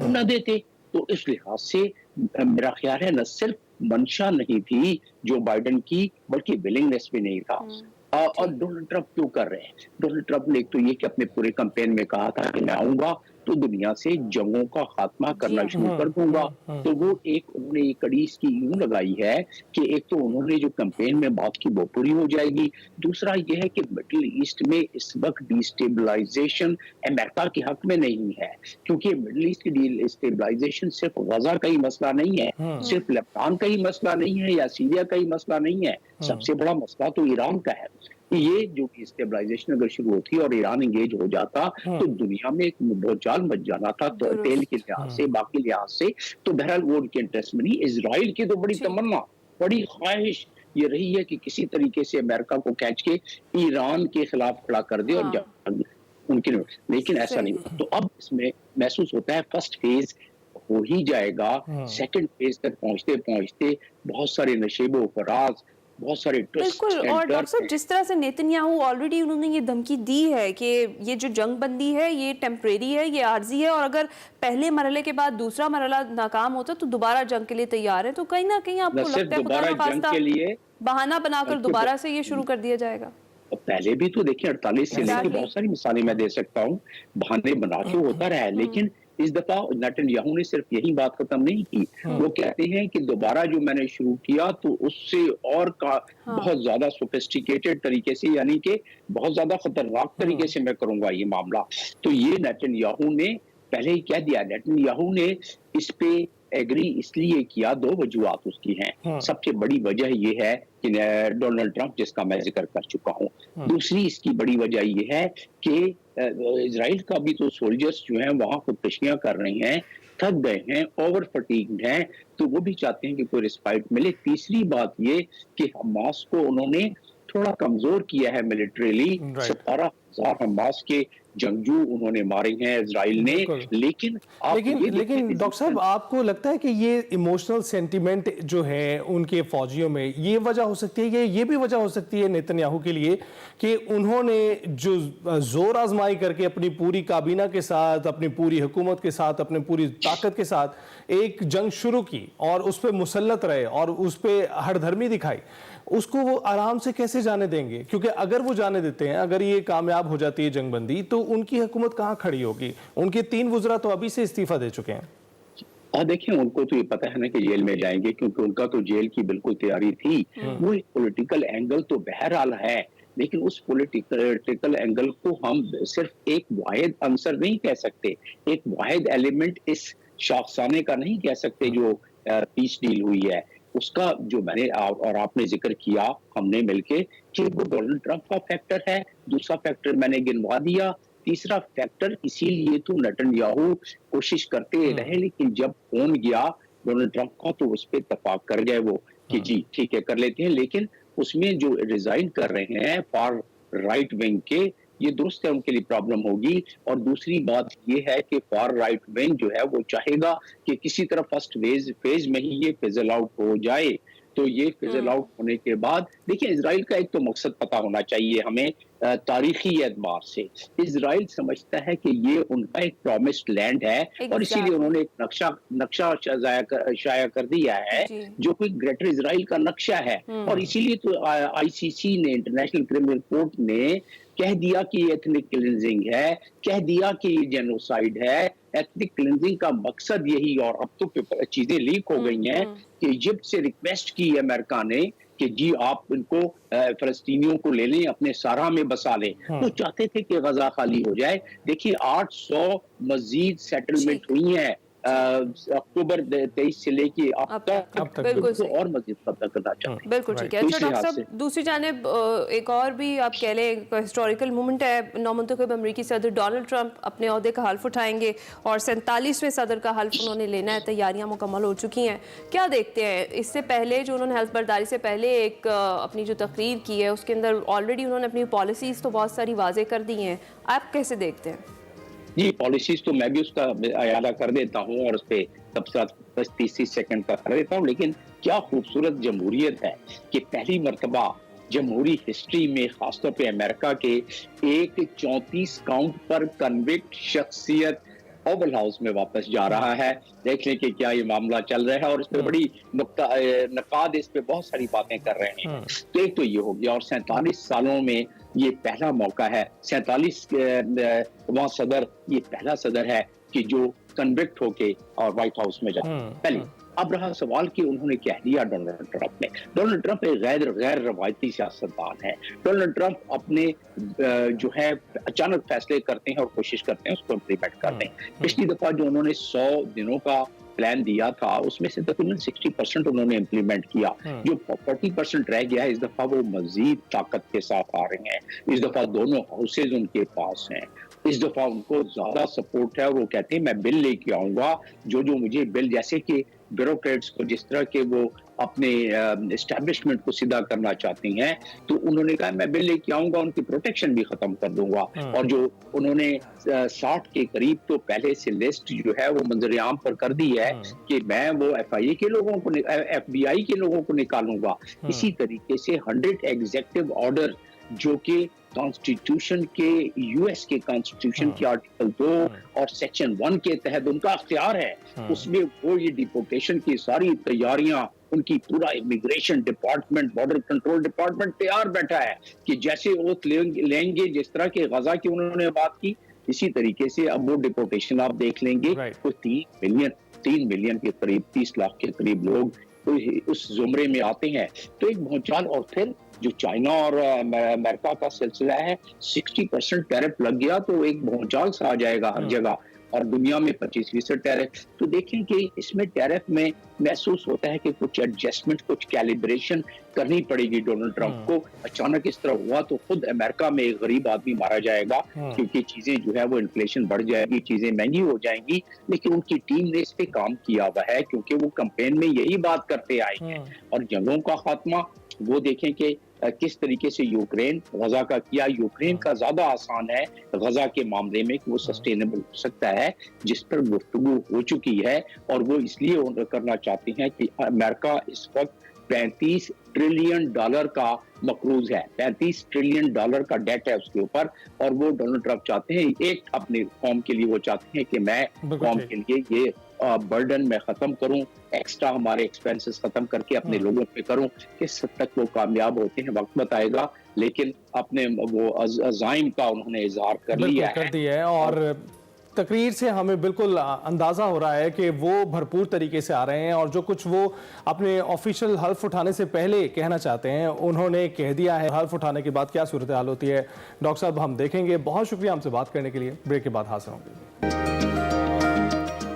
न देते। तो इस लिहाज से मेरा ख्याल है न सिर्फ मंशा नहीं थी जो बाइडन की, बल्कि विलिंगनेस भी नहीं था। और डोनाल्ड ट्रंप क्यों कर रहे हैं? डोनाल्ड ट्रंप ने एक तो ये कि अपने पूरे कैंपेन में कहा था कि मैं आऊंगा तो दुनिया से जंगों का खात्मा करना शुरू कर दूंगा। तो वो एक उन्होंने ये कड़ी इसकी यूं लगाई है कि एक तो उन्होंने जो कैंपेन में बात की वो पूरी हो जाएगी, दूसरा ये है कि मिडिल ईस्ट में इस वक्त डिस्टेबलाइजेशन अमेरिका के हक में नहीं है, क्योंकि मिडिल ईस्ट की डिस्टेबलाइजेशन सिर्फ गजा का ही मसला नहीं है, सिर्फ लेबनान का ही मसला नहीं है या सीरिया का ही मसला नहीं है, सबसे बड़ा मसला तो ईरान का है। ये जो स्टेबलाइजेशन अगर शुरू होती और ईरान एंगेज हो जाता तो दुनिया में एक भूचाल मच जाना था, तो तेल के लिहाज से, बाकी लिहाज से। तो बहरहाल वो उनके इंटरेस्ट में नहीं। इजराइल की तो बड़ी तमन्ना, बड़ी ख्वाहिश ये रही है कि किसी तरीके से अमेरिका को खींच के ईरान के खिलाफ खड़ा कर दे और उनके, लेकिन ऐसा नहीं। तो अब इसमें महसूस होता है फर्स्ट फेज हो ही जाएगा, सेकंड फेज तक पहुंचते पहुंचते बहुत सारे नशेबो फराज, बहुत सारे बिल्कुल। और डॉक्टर साहब, जिस तरह से नेतन्याहू ऑलरेडी उन्होंने ये धमकी दी है कि ये जो जंग बंदी है ये टेम्परेरी है, ये आर्जी है, और अगर पहले मरहले के बाद दूसरा मरहला नाकाम होता तो दोबारा जंग के लिए तैयार है, तो कहीं ना कहीं आपको लगता है खुदा न खास्ता बहाना बनाकर दोबारा से ये शुरू कर दिया जाएगा? पहले भी तो देखिए 48 से लेकर बहुत सारी मिसालें मैं दे सकता हूँ, बहाने बना के होता रहा है, लेकिन इस दफा नेतन्याहू ने सिर्फ यही बात खत्म नहीं की। वो कहते हैं कि दोबारा जो मैंने शुरू किया तो उससे और बहुत ज्यादा सोफिस्टिकेटेड तरीके से, यानी कि बहुत ज्यादा खतरनाक तरीके से मैं करूंगा ये मामला। तो ये नेतन्याहू ने पहले ही कह दिया। नेतन्याहू ने इस पे एग्री इसलिए किया, दो वजूहत उसकी हैं। सबसे बड़ी वजह ये है कि डोनाल्ड ट्रंप, जिसका मैं जिक्र कर चुका हूँ। दूसरी इसकी बड़ी वजह ये है कि इजराइल का भी तो सोल्जर्स जो हैं वहां खुदकशियां कर रहे हैं, थक गए हैं, ओवर फटीग्ड हैं, तो वो भी चाहते हैं कि कोई रिस्पाइट मिले। तीसरी बात ये कि हमास को उन्होंने थोड़ा कमजोर किया है मिलिट्रीली। 17,000 हमास के जंगजू उन्होंने मारे हैं इजराइल ने। लेकिन डॉक्टर साहब, आपको लगता है कि ये इमोशनल सेंटिमेंट जो है उनके फौजियों में, ये वजह हो सकती है, ये भी वजह हो सकती है नेतन्याहू के लिए कि उन्होंने जो जोर आजमाई करके अपनी पूरी काबीना के साथ, अपनी पूरी हुकूमत के साथ, अपनी पूरी ताकत के साथ एक जंग शुरू की और उस पर मुसल्लत रहे और उस पर हठधर्मी दिखाई, उसको वो आराम से कैसे जाने देंगे? क्योंकि अगर वो जाने देते हैं, अगर ये कामयाब हो जाती है जंगबंदी, तो उनकी हुकूमत कहाँ खड़ी होगी? उनके 3 वज़रा तो अभी से इस्तीफा दे चुके हैं। देखिए, उनको तो ये पता है ना कि जेल में जाएंगे, क्योंकि उनका तो जेल की बिल्कुल तैयारी थी। वो एक पॉलिटिकल एंगल तो बहरहाल है, लेकिन उस पॉलिटिकल एंगल को हम सिर्फ एक वाहिद अंसर नहीं कह सकते, एक वाहिद एलिमेंट इस शाखसाने का नहीं कह सकते जो पीस डील हुई है। उसका जो मैंने और आपने जिक्र किया हमने मिलके कि वो डोनाल्ड ट्रंप का फैक्टर है, दूसरा फैक्टर मैंने गिनवा दिया, तीसरा फैक्टर इसीलिए तो नेतन्याहू कोशिश करते रहे, लेकिन जब फोन गया डोनाल्ड ट्रंप का तो उस पर इत्तेफाक कर गए वो कि जी ठीक है कर लेते हैं। लेकिन उसमें जो रिजाइन कर रहे हैं फार राइट विंग के, ये दुरुस्त है, उनके लिए प्रॉब्लम होगी। और दूसरी बात ये है कि फार राइट विंग जो है वो चाहेगा कि किसी तरह फर्स्ट फेज में ही ये फिजल आउट हो जाए। तो ये फिजल आउट होने के बाद देखिए, इजराइल का एक तो मकसद पता होना चाहिए हमें तारीखी एतबार से। इजराइल समझता है कि ये उनका एक प्रॉमिस्ड लैंड है और इसीलिए उन्होंने एक नक्शा शाया कर दिया है जो कोई ग्रेटर इजराइल का नक्शा है। और इसीलिए तो आईसीसी ने, इंटरनेशनल क्रिमिनल कोर्ट ने कह दिया कि ये एथनिक क्लिंजिंग है, कह दिया कि ये जेनोसाइड है। एथनिक क्लिंजिंग का मकसद यही, और अब तो चीजें लीक हो गई हैं कि इजिप्ट से रिक्वेस्ट की है अमेरिका ने कि जी आप इनको फलस्तीनियों को ले लें, अपने सारा में बसा लें। तो चाहते थे कि गजा खाली हो जाए। देखिए 800 मजीद सेटलमेंट हुई हैं अक्टूबर 23 से लेके अब तक बिल्कुल तो और मजीद कब्जा करना चाहते हैं। बिल्कुल ठीक है। अच्छा डॉक्टर साहब, दूसरी जानिब एक और भी आप कह लें हिस्टोरिकल मोमेंट है, नौमुंतखब अमरीकी सदर डोनाल्ड ट्रंप अपने ओहदे का हल्फ उठाएंगे और 47वें सदर का हल्फ उन्होंने लेना है, तैयारियां मुकम्मल हो चुकी हैं। क्या देखते हैं इससे पहले जो उन्होंने हल्फ बर्दारी से पहले एक अपनी जो तकरीर की है उसके अंदर ऑलरेडी उन्होंने अपनी पॉलिसीज तो बहुत सारी वाजे कर दी हैं, आप कैसे देखते हैं? जी, पॉलिसीज तो मैं भी उसका अयादा कर देता हूँ और उस पर सबसे 30 सेकंड का कर देता हूँ। लेकिन क्या खूबसूरत जमहूरियत है कि पहली मरतबा जमहूरी हिस्ट्री में, खासतौर पे अमेरिका के, एक 34 काउंट पर कन्विक्ट शख्सियत ओवल हाउस में वापस जा रहा है। देख लें कि क्या ये मामला चल रहा है और इस पे बड़ी नकाद, इस पे बहुत सारी बातें कर रहे हैं। तो एक तो ये हो गया, और 47 सालों में ये पहला मौका है। 47वां सदर ये पहला सदर है कि जो कन्विक्ट होके और व्हाइट हाउस में जाए। पहले अब रहा सवाल कि उन्होंने क्या दिया डोनाल्ड ट्रंप ने। डोनाल्ड ट्रंप एक गैर रवायती सियासतदान है। डोनाल्ड ट्रंप अपने जो है अचानक फैसले करते हैं और कोशिश करते हैं उसको इम्प्लीमेंट करते हैं। पिछली दफा जो उन्होंने 100 दिनों का प्लान दिया था उसमें से तकरीबन 60% उन्होंने इम्प्लीमेंट किया। जो 40% रह गया है इस दफा वो मजीद ताकत के साथ आ रहे हैं। इस दफा दोनों हाउसेज उनके पास हैं। इस दफा उनको ज्यादा सपोर्ट है और वो कहते हैं मैं बिल लेके आऊंगा जो मुझे बिल, जैसे कि ब्यूरोक्रेट्स को जिस तरह के वो अपने एस्टैब्लिशमेंट को सीधा करना चाहती हैं, तो उन्होंने कहा मैं बिल लेके आऊंगा, उनकी प्रोटेक्शन भी खत्म कर दूंगा। और जो उन्होंने 60 के करीब तो पहले से लिस्ट जो है वो मंजर आम पर कर दी है कि मैं वो FIA के लोगों को, FBI के लोगों को निकालूंगा। इसी तरीके से 100 एग्जीक्यूटिव ऑर्डर जो कि कॉन्स्टिट्यूशन के, US के कॉन्स्टिट्यूशन के आर्टिकल 2 और सेक्शन 1 के तहत उनका अख्तियार है, उसमें वो ये डिपोर्टेशन की सारी तैयारियां, उनकी पूरा immigration department, border control department तैयार बैठा है कि जैसे ओथ लेंगे, जिस तरह के गजा की उन्होंने बात की, इसी तरीके से अब वो डिपोर्टेशन आप देख लेंगे। तो 3 मिलियन के करीब, 30 लाख के करीब लोग उस जुमरे में आते हैं। तो एक भूचाल। और फिर जो चाइना और अमेरिका का सिलसिला है, 60% टैरिफ लग गया तो एक भूचाल सा आ जाएगा हर जगह, और दुनिया में 25% टैरिफ। तो देखें कि इसमें टैरिफ में महसूस होता है कि कुछ एडजस्टमेंट, कुछ कैलिब्रेशन करनी पड़ेगी डोनाल्ड ट्रंप को। अचानक इस तरह हुआ तो खुद अमेरिका में एक गरीब आदमी मारा जाएगा, क्योंकि चीजें जो है वो इन्फ्लेशन बढ़ जाएगी, चीजें महंगी हो जाएंगी। लेकिन उनकी टीम ने इस पे काम किया हुआ है, क्योंकि वो कैंपेन में यही बात करते आए हैं। और जंगों का खात्मा वो देखें कि किस तरीके से यूक्रेन गजा का किया। यूक्रेन का ज्यादा आसान है गजा के मामले में कि वो सस्टेनेबल हो सकता है, जिस पर गुफ्तगू हो चुकी है। और वो इसलिए करना चाहते हैं कि अमेरिका इस वक्त $35 ट्रिलियन का मकरूज है, $35 ट्रिलियन का डेट है उसके ऊपर। और वो डोनाल्ड ट्रंप चाहते हैं, एक अपने कौम के लिए वो चाहते हैं कि मैं कौम के लिए ये बर्डन मैं खत्म करूं, एक्स्ट्रा हमारे एक्सपेंसेस खत्म करके अपने लोगों पे करूं। किस हद तक वो कामयाब होते हैं वक्त बताएगा, लेकिन अपने वो अज़ाइम का उन्होंने इजहार कर लिया है। और तकरीर से हमें बिल्कुल अंदाज़ा हो रहा है कि वो भरपूर तरीके से आ रहे हैं, और जो कुछ वो अपने ऑफिशियल हल्फ उठाने से पहले कहना चाहते हैं उन्होंने कह दिया है। हल्फ उठाने के बाद क्या सूरत हाल होती है, डॉक्टर साहब हम देखेंगे। बहुत शुक्रिया हमसे बात करने के लिए। ब्रेक के बाद हाजिर होंगे।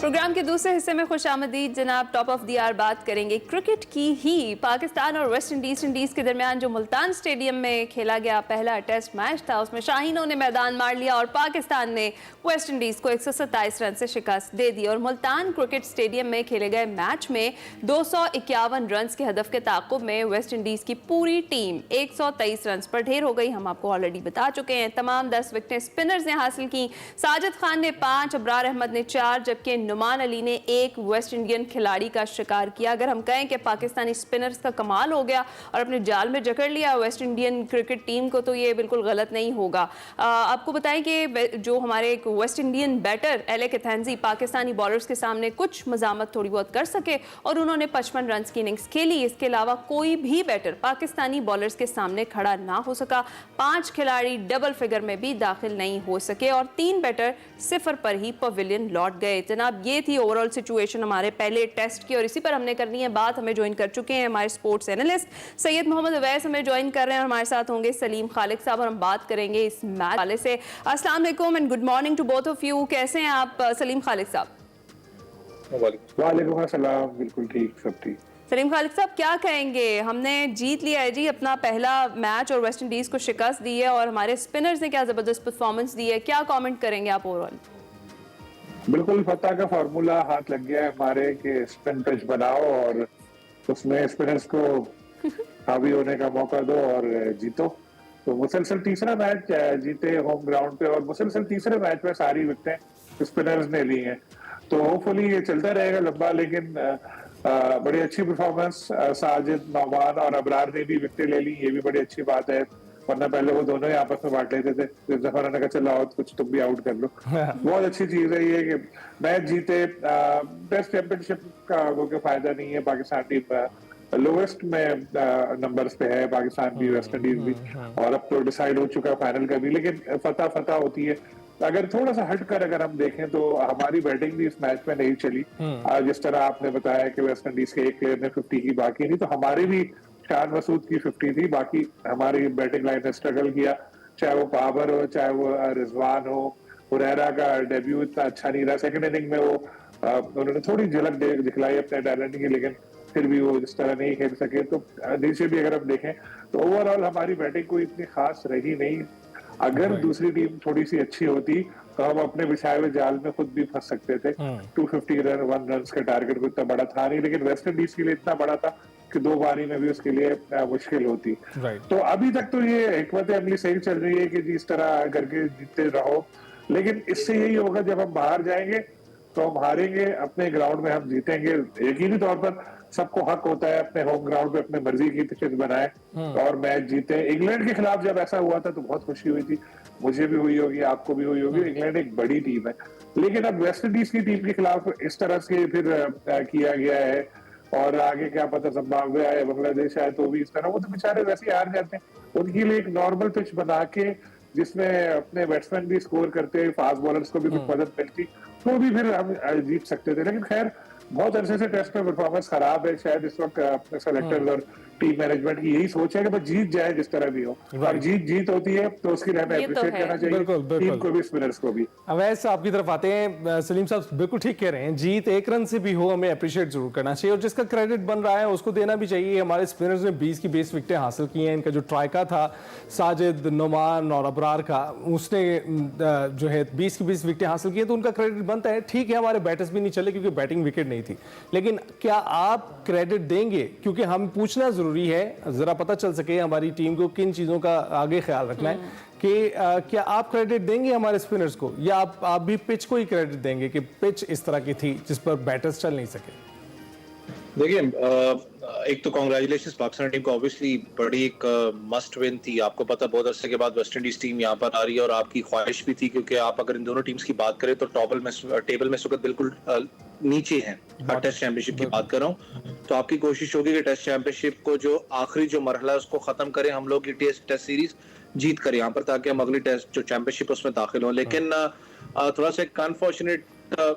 प्रोग्राम के दूसरे हिस्से में खुशामदीद जनाब। टॉप ऑफ द आवर बात करेंगे क्रिकेट की ही। पाकिस्तान और वेस्ट इंडीज़ के दरमियान जो मुल्तान स्टेडियम में खेला गया पहला टेस्ट मैच था, उसमें शाहीनों ने मैदान मार लिया और पाकिस्तान ने वेस्ट इंडीज़ को 127 रन से शिकस्त दे दी। और मुल्तान क्रिकेट स्टेडियम में खेले गए मैच में 251 रन के हदफ के ताक़ुब में वेस्ट इंडीज़ की पूरी टीम 123 रन पर ढेर हो गई। हम आपको ऑलरेडी बता चुके हैं। तमाम 10 विकेटें स्पिनर्स ने हासिल की। साजिद खान ने 5, अबरार अहमद ने 4, जबकि नुमान अली ने 1 वेस्ट इंडियन खिलाड़ी का शिकार किया। अगर हम कहें कि पाकिस्तानी स्पिनर्स का कमाल हो गया और अपने जाल में जकड़ लिया वेस्ट इंडियन क्रिकेट टीम को, तो ये बिल्कुल गलत नहीं होगा। आपको बताएं कि जो हमारे एक West Indian batter Alick Athanaze Pakistani bowlers के सामने कुछ मजामत थोड़ी बहुत कर सके और उन्होंने 55 रन की इनिंग्स खेली। इसके अलावा कोई भी बैटर पाकिस्तानी बॉलर्स के सामने खड़ा ना हो सका। 5 खिलाड़ी डबल फिगर में भी दाखिल नहीं हो सके और 3 बैटर 0 पर ही पवेलियन लौट गए। जनाब, ये थी ओवरऑल सिचुएशन हमारे पहले टेस्ट की, और इसी पर हमने करनी है बात। हमें ज्वाइन कर चुके हैं हमारे स्पोर्ट्स एनालिस्ट सैयद मोहम्मद अवैस, हमें ज्वाइन कर रहे हैं और हमारे साथ होंगे सलीम खालिक साहब, और हम बात करेंगे इस मैच वाले से। अस्सलाम वालेकुम and good morning to both of you. कैसे हैं आप सलीम खालिक साहब? वालेकुम अस्सलाम, बिल्कुल ठीक, सब ठीक। सलीम खालिक साहब, क्या कहेंगे? हमने जीत लिया है जी अपना पहला मैच और वेस्ट इंडीज को शिकस्त दी है, और हमारे स्पिनर्स ने क्या जबरदस्त परफॉर्मेंस दी है। क्या कमेंट करेंगे आप ओवरऑल? बिल्कुल फतह का फार्मूला हाथ लग गया है हमारे कि स्पिन पिच बनाओ और उसमें स्पिनर्स को हावी होने का मौका दो और जीतो। तो मुसलसल तीसरा मैच जीते होम ग्राउंड पे, और मुसलसल तीसरे मैच में सारी विकेटें स्पिनर्स ने ली हैं। तो होपफुली ये चलता रहेगा लंबा, लेकिन बड़ी अच्छी परफॉर्मेंस साजिद, नौमान और अबरार ने भी विकेटें ले ली, ये भी बड़ी अच्छी बात है, वरना पहले वो दोनों ही आपस में बांट लेते थे। इस दफा उन्होंने कहा चलो आओ कुछ तुम भी आउट कर लो। बहुत अच्छी चीज है ये कि मैच जीते। टेस्ट चैंपियनशिप का वो कोई फायदा नहीं है, पाकिस्तान टीम लोवेस्ट में नंबर्स पे है, पाकिस्तान भी वेस्ट इंडीज भी, और अब तो डिसाइड हो चुका फाइनल का भी, लेकिन फतह होती है। अगर थोड़ा सा हटकर अगर हम देखें तो हमारी बैटिंग भी इस मैच में नहीं चली। जिस तरह आपने बताया कि वेस्ट इंडीज के एक प्लेयर ने 50 की बाकी नहीं, तो हमारी भी शान मसूद की 50 थी, बाकी हमारी बैटिंग लाइन ने स्ट्रगल किया, चाहे वो बाबर हो, चाहे वो रिजवान हो। हुरैरा का डेब्यू इतना अच्छा नहीं रहा, सेकंड इनिंग में वो उन्होंने थोड़ी झलक दिखलाई अपने टैलेंट की, लेकिन फिर भी वो जिस तरह नहीं खेल सके। तो नीचे भी अगर हम देखें तो ओवरऑल हमारी बैटिंग कोई इतनी खास रही नहीं। अगर दूसरी टीम थोड़ी सी अच्छी होती तो हम अपने बिछाए हुए जाल में खुद भी फंस सकते थे। 250 रन 1 रन का टारगेट कोई इतना बड़ा था नहीं, लेकिन वेस्ट इंडीज के लिए इतना बड़ा था कि 2 बारी में भी उसके लिए मुश्किल होती। तो अभी तक तो ये हिकमत अमली सही चल रही है कि जिस तरह करके जीतते रहो, लेकिन इससे यही होगा जब हम बाहर जाएंगे तो हम हारेंगे, अपने ग्राउंड में हम जीतेंगे। यकीनी तौर पर सबको हक होता है अपने होम ग्राउंड पे अपने मर्जी की पिचेस बनाए और मैच जीते। इंग्लैंड के खिलाफ जब ऐसा हुआ था तो बहुत खुशी हुई थी, मुझे भी हुई होगी, आपको भी हुई होगी। इंग्लैंड एक बड़ी टीम है, लेकिन अब वेस्ट इंडीज की टीम के खिलाफ इस तरह से फिर किया गया है, और आगे क्या पता जिम्बाब्वे आए, बांग्लादेश आए तो भी इस तरह, वो तो बेचारे वैसे ही हार जाते हैं। उनके लिए एक नॉर्मल पिच बना के जिसमें अपने बैट्समैन भी स्कोर करते, फास्ट बॉलर्स को भी कुछ मदद मिलती, तो भी फिर हम जीत सकते थे। लेकिन खैर बहुत अरसे से टेस्ट में परफॉर्मेंस खराब है, शायद इस वक्त अपने सेलेक्टर्स और टीम मैनेजमेंट की यही सोच है कि बस जीत जाए जिस तरह भी हो, और जीत होती है तो उसकी हमें अप्रिशिएट करना चाहिए, टीम को भी, स्पिनर्स को भी। अवैस आपकी तरफ आते हैं। सलीम साहब बिल्कुल ठीक कह रहे हैं, जीत 1 रन से भी हो हमें अप्रिशिएट जरूर करना चाहिए, और जिसका क्रेडिट बन रहा है उसको देना भी चाहिए। हमारे स्पिनर्स ने 20 की 20 विकेटें हासिल की हैं। इनका जो ट्राइका था साजिद, नोमान और अबरार का, उसने जो है 20 की 20 विकेटें हासिल की हैं, तो उनका क्रेडिट बनता है। ठीक है, हमारे बैटर्स भी नहीं चले क्योंकि बैटिंग विकेट नहीं थी, लेकिन क्या आप क्रेडिट देंगे, क्योंकि हम पूछना जरूरी है, जरा पता चल सके हमारी टीम को किन चीजों का आगे ख्याल रखना है, कि क्या आप क्रेडिट देंगे हमारे स्पिनर्स को, या आप भी पिच को ही क्रेडिट देंगे कि पिच इस तरह की थी जिस पर बैटर्स चल नहीं सके? देखिए, एक तो कांग्रेचुलेशंस पाकिस्तान टीम को, ऑब्वियसली बड़ी एक मस्ट विन थी। आपको पता बहुत अरसे के बाद वेस्ट इंडीज टीम यहाँ पर आ रही है, और आपकी ख्वाहिश भी थी, क्योंकि आप अगर इन दोनों टीम्स की बात करें तो टेबल में इस वक्त बिल्कुल नीचे हैं। टेस्ट चैंपियनशिप की बात कर रहा हूँ, तो आपकी कोशिश होगी कि टेस्ट चैंपियनशिप को जो आखिरी जो मरहला है उसको खत्म करें हम लोग, की टेस्ट सीरीज जीत कर यहाँ पर, ताकि हम अगली टेस्ट जो चैंपियनशिप उसमें दाखिल हों। लेकिन थोड़ा सा अनफॉर्चुनेट,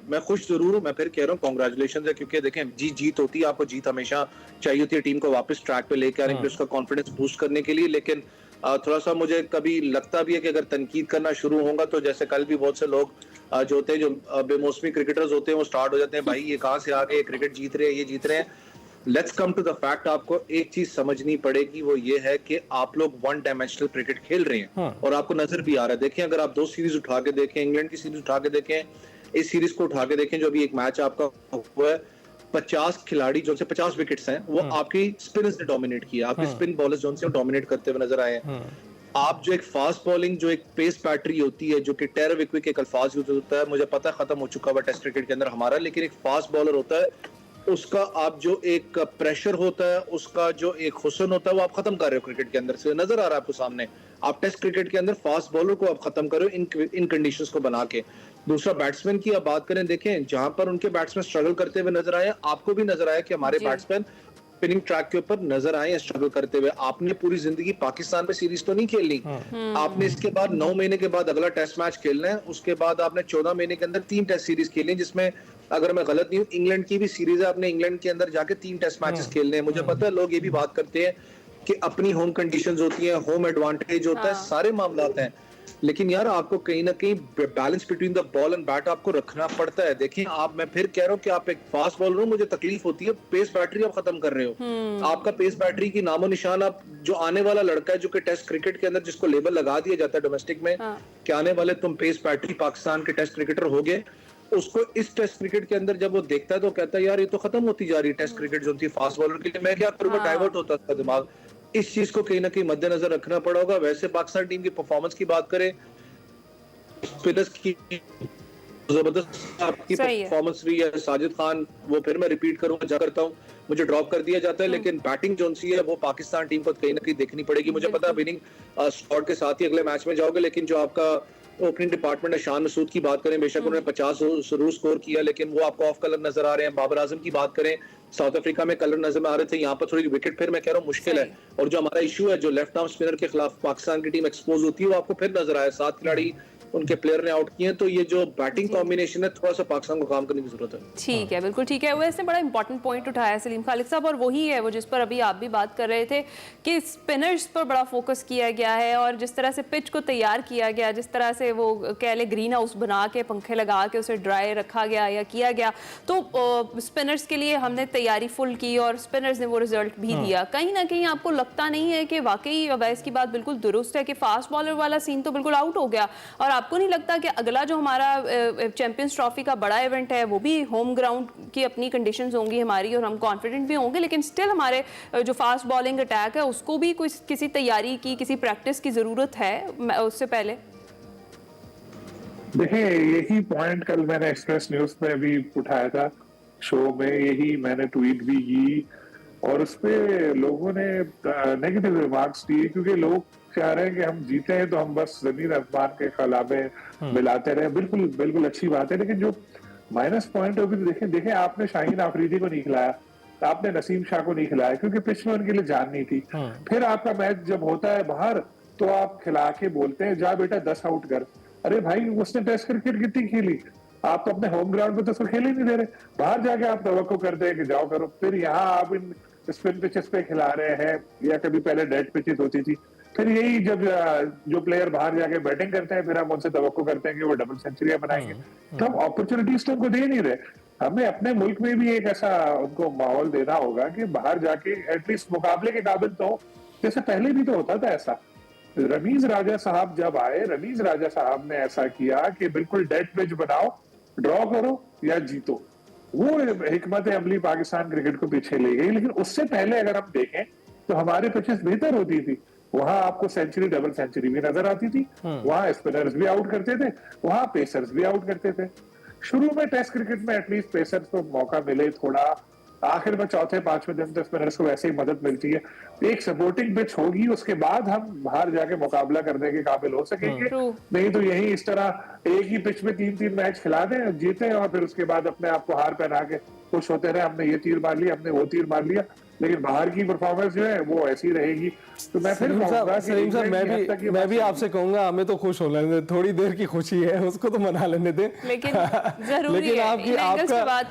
मैं खुश जरूर हूँ, मैं फिर कह रहा हूँ कांग्रेचुलेशन है, क्योंकि देखें जीत होती है, आपको जीत हमेशा चाहिए होती है टीम को वापस ट्रैक पे लेकर आने के लिए, उसका कॉन्फिडेंस बूस्ट करने के लिए। लेकिन थोड़ा सा मुझे कभी लगता भी है कि अगर तनकीद करना शुरू होगा तो जैसे कल भी बहुत से लोग जो होते हैं, जो बेमौसमी क्रिकेटर्स होते हैं, वो स्टार्ट हो जाते हैं, भाई ये कहाँ से आ गए, क्रिकेट जीत रहे हैं, ये जीत रहे हैं। Let's come to the fact, आपको एक चीज समझनी पड़ेगी, वो ये है कि आप लोग 1 डायमेंशनल क्रिकेट खेल रहे हैं, और आपको नजर भी आ रहा है। देखें, अगर आप 2 सीरीज उठा के देखें, इंग्लैंड की सीरीज उठा के देखें, इस सीरीज को उठा के देखें, जो अभी एक मैच आपका हुआ है, 50 खिलाड़ी जो से 50 विकेट्स हैं, वो आपकी स्पिनर्स ने डोमिनेट किया, आपके स्पिन बॉलर्स जो से डोमिनेट करते हुए नजर आए हैं। आप जो एक फास्ट बॉलिंग, जो एक पेस बैटरी होती है, जो कि टेरर विकवी के अल्फाज यूज होता है, मुझे पता है खत्म हो चुका हुआ टेस्ट क्रिकेट के अंदर हमारा, लेकिन एक फास्ट बॉलर होता है, उसका आप जो एक प्रेशर होता है, उसका जो एक हुस्न होता है, वो आप खत्म कर रहे हो क्रिकेट के अंदर से, नजर आ रहा है आपको सामने। आप टेस्ट क्रिकेट के अंदर फास्ट बॉलर को आप खत्म कर रहे हो इन कंडीशंस को बना के। दूसरा, बैट्समैन की आप बात करें, देखें जहां पर उनके बैट्समैन स्ट्रगल करते हुए नजर आए, आपको भी नजर आया कि हमारे बैट्समैन स्पिनिंग ट्रैक के ऊपर नजर आए स्ट्रगल करते हुए। आपने पूरी जिंदगी पाकिस्तान पे सीरीज तो नहीं खेलनी, आपने इसके बाद 9 महीने के बाद अगला टेस्ट मैच खेलना है, उसके बाद आपने 14 महीने के अंदर 3 टेस्ट सीरीज खेलनी है, जिसमें अगर मैं गलत नहीं हूँ इंग्लैंड की भी सीरीज है, आपने इंग्लैंड के अंदर जाके 3 टेस्ट मैचेस खेलने हैं। मुझे पता है लोग ये भी बात करते हैं कि अपनी होम कंडीशंस होती हैं, होम एडवांटेज होता है, सारे मामला हैं, लेकिन यार आपको कहीं ना कहीं balance between the ball and bat आपको रखना पड़ता है। देखिए, आप, मैं फिर कह रहा हूँ कि आप एक फास्ट बॉलर हो, मुझे तकलीफ होती है, पेस बैटरी आप खत्म कर रहे हो। आपका पेस बैटरी की नामो निशान, आप जो आने वाला लड़का है जो कि टेस्ट क्रिकेट के अंदर जिसको लेबल लगा दिया जाता है डोमेस्टिक में कि आने वाले तुम पेस बैटरी पाकिस्तान के टेस्ट क्रिकेटर हो गए, उसको इस टेस्ट क्रिकेट के अंदर जब वो देखता है तो कहता है यार ये तो खत्म होती जा रही है टेस्ट क्रिकेट जो थी फास्ट बॉलर के लिए, मैं क्या करूंगा, डाइवर्ट होता है दिमाग। इस चीज को कहीं ना कहीं मद्देनजर रखना पड़ा होगा। वैसे पाकिस्तान टीम की परफॉर्मेंस की बात करें, स्पिनर्स की जबरदस्त आपकी परफॉर्मेंस रही है। साजिद खान, वो फिर मैं रिपीट करूंगा, जा करता हूँ, मुझे ड्रॉप कर दिया जाता है, लेकिन बैटिंग जो सी है वो पाकिस्तान टीम को कहीं ना कहीं देखनी पड़ेगी। मुझे पता है विनिंग स्क्वाड के साथ ही अगले मैच में जाओगे, लेकिन जो आपका ओपनिंग डिपार्टमेंट है, शान मसूद की बात करें, बेशक उन्होंने 50 जरूर स्कोर किया, लेकिन वो आपको ऑफ कलर नजर आ रहे हैं। बाबर आजम की बात करें, साउथ अफ्रीका में कलर नजर आ रहे थे, यहाँ पर थोड़ी विकेट फिर मैं कह रहा हूँ मुश्किल है। और जो हमारा इशू है, जो लेफ्ट आर्म स्पिनर के खिलाफ पाकिस्तान की टीम एक्सपोज होती है, वो आपको फिर नजर आया। 7 खिलाड़ी उनके प्लेयर ने आउट किए हैं। तो ये जो बैटिंग कॉम्बिनेशन है, थोड़ा सा पाकिस्तान को काम करने की जरूरत है। ठीक है, बिल्कुल ठीक है। वैसे बड़ा इंपॉर्टेंट पॉइंट उठाया सलीम खालिक साहब, और वही है वो जिस पर अभी आप भी बात कर रहे थे कि स्पिनर्स पर बड़ा फोकस किया गया है, और जिस तरह से पिच को तैयार किया गया, जिस तरह से वो कह ले ग्रीन हाउस बना के पंखे लगा के उसे ड्राई रखा गया या किया गया, तो स्पिनर्स के लिए हमने तैयारी फुल की और स्पिनर्स ने वो रिजल्ट भी दिया। कहीं ना कहीं आपको लगता नहीं है कि वाकई अवैस की बात बिल्कुल दुरुस्त है कि फास्ट बॉलर वाला सीन तो बिल्कुल आउट हो गया, और आपको नहीं लगता कि अगला जो हमारा चैंपियंस ट्रॉफी का बड़ा इवेंट है वो भी होम ग्राउंड की अपनी कंडीशंस होंगी हमारी, और हम कॉन्फिडेंट भी होंगे, लेकिन स्टिल हमारे जो फास्ट बॉलिंग अटैक है उसको भी किसी तैयारी की, किसी प्रैक्टिस की जरूरत है उससे पहले? देखिए, यही पॉइंट कल मैंने एक्सप्रेस न्यूज में भी उठाया था शो में, यही मैंने ट्वीट भी की, और उस पे लोगों ने नेगेटिव रिमार्क्स दिए, क्योंकि लोग चाह रहे हैं कि हम जीते हैं तो हम बस जमीन आसमान के खिलाफे मिलाते रहे। बिल्कुल बिल्कुल अच्छी बात है, लेकिन जो माइनस पॉइंट है वो भी देखें आपने शाहीन आफरीदी को नहीं खिलाया, आपने नसीम शाह को नहीं खिलाया क्योंकि पिच में उनके लिए जान नहीं थी। फिर आपका मैच जब होता है बाहर तो आप खिला के बोलते हैं जा बेटा 10 आउट कर। अरे भाई, उसने टेस्ट क्रिकेट कितनी खेली, आप तो अपने होम ग्राउंड पे तो उसको खेल ही नहीं दे रहे, बाहर जाके आप तवक्को करते हैं कि जाओ करो, फिर यहाँ आप इन स्पिन पिचेस पे खिला रहे हैं, या कभी पहले डेड पिचेस होती थी, फिर यही जब जो प्लेयर बाहर जाके बैटिंग करते हैं फिर हम उनसे तवक्को करते हैं कि वो डबल सेंचुरियां बनाएंगे, तो हम अपॉर्चुनिटीज तो उनको दे नहीं रहे। हमें अपने मुल्क में भी एक ऐसा उनको माहौल देना होगा कि बाहर जाके एटलीस्ट मुकाबले के काबिल तो हो, जैसे पहले भी तो होता था ऐसा। रमीज राजा साहब जब आए, रमीज राजा साहब ने ऐसा किया कि बिल्कुल डेड पिच बनाओ, ड्रॉ करो या जीतो, वो हिकमत अमली पाकिस्तान क्रिकेट को पीछे ले गई। लेकिन उससे पहले अगर हम देखें तो हमारे पिचेस बेहतर होती थी, वहां आपको सेंचुरी डबल सेंचुरी भी नजर आती थी, वहां स्पिनर्स भी आउट करते थे, वहां पेसर्स भी आउट करते थे। शुरू में टेस्ट क्रिकेट में एटलीस्ट पेसर्स को मौका मिले थोड़ा, आखिर में चौथे पांचवें दिन तो स्पिनर्स को वैसे ही मदद मिलती है। एक सपोर्टिंग पिच होगी, उसके बाद हम बाहर जाके मुकाबला करने के काबिल हो सकेंगे। नहीं तो यही इस तरह एक ही पिच में 3-3 मैच खिला दें, जीते, और फिर उसके बाद अपने आप को हार पहना के खुश होते रहे, हमने ये तीर मार लिया, हमने वो तीर मार लिया, लेकिन बाहर की परफॉर्मेंस जो है वो ऐसी रहेगी। तो मैं फिर सलीम साहब, मैं भी आपसे कहूंगा हमें तो खुश हो लेने दे, थोड़ी देर की खुशी है उसको तो मना लेने दे, लेकिन जरूरी लेकिन है, आपका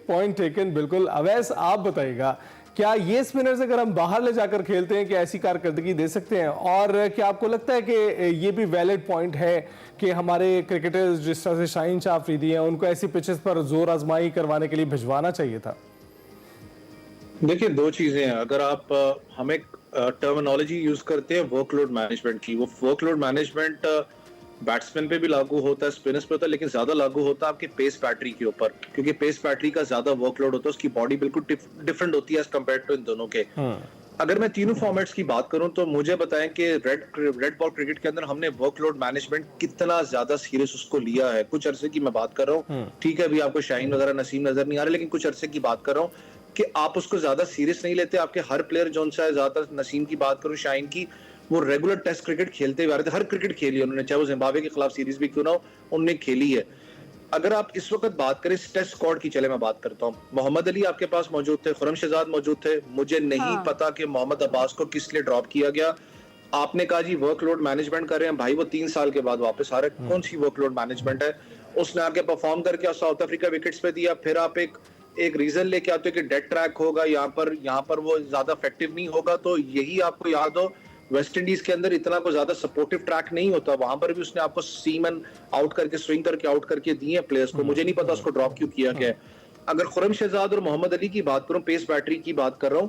पॉइंट टेकन बिल्कुल। अवैस, आप बताइएगा, क्या ये स्पिनर्स अगर हम बाहर ले जाकर खेलते हैं कि ऐसी कारकर्दगी दे सकते हैं, और क्या आपको लगता है कि ये भी वैलिड पॉइंट है कि हमारे क्रिकेटर्स जिस तरह से शाहीन शाह अफरीदी हैं उनको ऐसी पिचेस पर जोर आजमाई करवाने के लिए भिजवाना चाहिए था? देखिए, दो चीजें हैं। अगर आप हमें टर्मिनोलॉजी यूज करते हैं वर्कलोड मैनेजमेंट की, वो वर्कलोड मैनेजमेंट बैट्समैन पे भी लागू होता है, स्पिनर्स पे होता है, लेकिन ज्यादा लागू होता है आपके पेस बैटरी के ऊपर, क्योंकि पेस बैटरी का ज्यादा वर्कलोड होता है, उसकी बॉडी बिल्कुल डिफरेंट होती है एज कम्पेयर टू इन दोनों के। अगर मैं तीनों फॉर्मेट्स की बात करूं तो मुझे बताएं कि रेड बॉल क्रिकेट के अंदर हमने वर्कलोड मैनेजमेंट कितना ज्यादा सीरियस उसको लिया है। कुछ अरसे की मैं बात कर रहा हूँ, ठीक है, अभी आपको शाहीन वगैरह नसीम नजर नहीं आ रहे, लेकिन कुछ अरसे की बात कर रहा हूँ कि आप उसको ज्यादा सीरियस नहीं लेते। आपके हर प्लेयर जो सा है, ज्यादातर नसीम की बात करूं, शाहीन की, वो रेगुलर टेस्ट क्रिकेट खेलते हुए आ रहे थे, हर क्रिकेट खेली है उन्होंने, चाहे वो जिम्बाब्वे के खिलाफ सीरीज भी क्यों ना हो, उन्होंने खेली है। अगर आप इस वक्त बात करें टेस्ट स्क्वाड की, चले मैं बात करता हूँ, मोहम्मद अली आपके पास मौजूद थे, खुरम शहजाद मौजूद थे, मुझे नहीं पता कि मोहम्मद अब्बास को किस लिए ड्रॉप किया गया। आपने कहा जी वर्कलोड मैनेजमेंट कर रहे हैं, भाई वो 3 साल के बाद वापस आ रहे, कौन सी वर्कलोड मैनेजमेंट है? उसने आके परफॉर्म करके साउथ अफ्रीका विकेट्स पे दिया, फिर आप एक रीजन लेके आते हो कि डेड ट्रैक होगा, यहाँ पर वो ज्यादा इफेक्टिव नहीं होगा। तो यही आपको याद हो, वेस्ट इंडीज के अंदर इतना को ज्यादा सपोर्टिव ट्रैक नहीं होता, वहां पर भी उसने आपको सीमन आउट करके स्विंग करके आउट करके दिए प्लेयर्स को। मुझे नहीं पता उसको ड्रॉप क्यों किया गया। अगर खुरम शहजाद और मोहम्मद अली की बात करूं, पेस बैटरी की बात कर रहा हूं,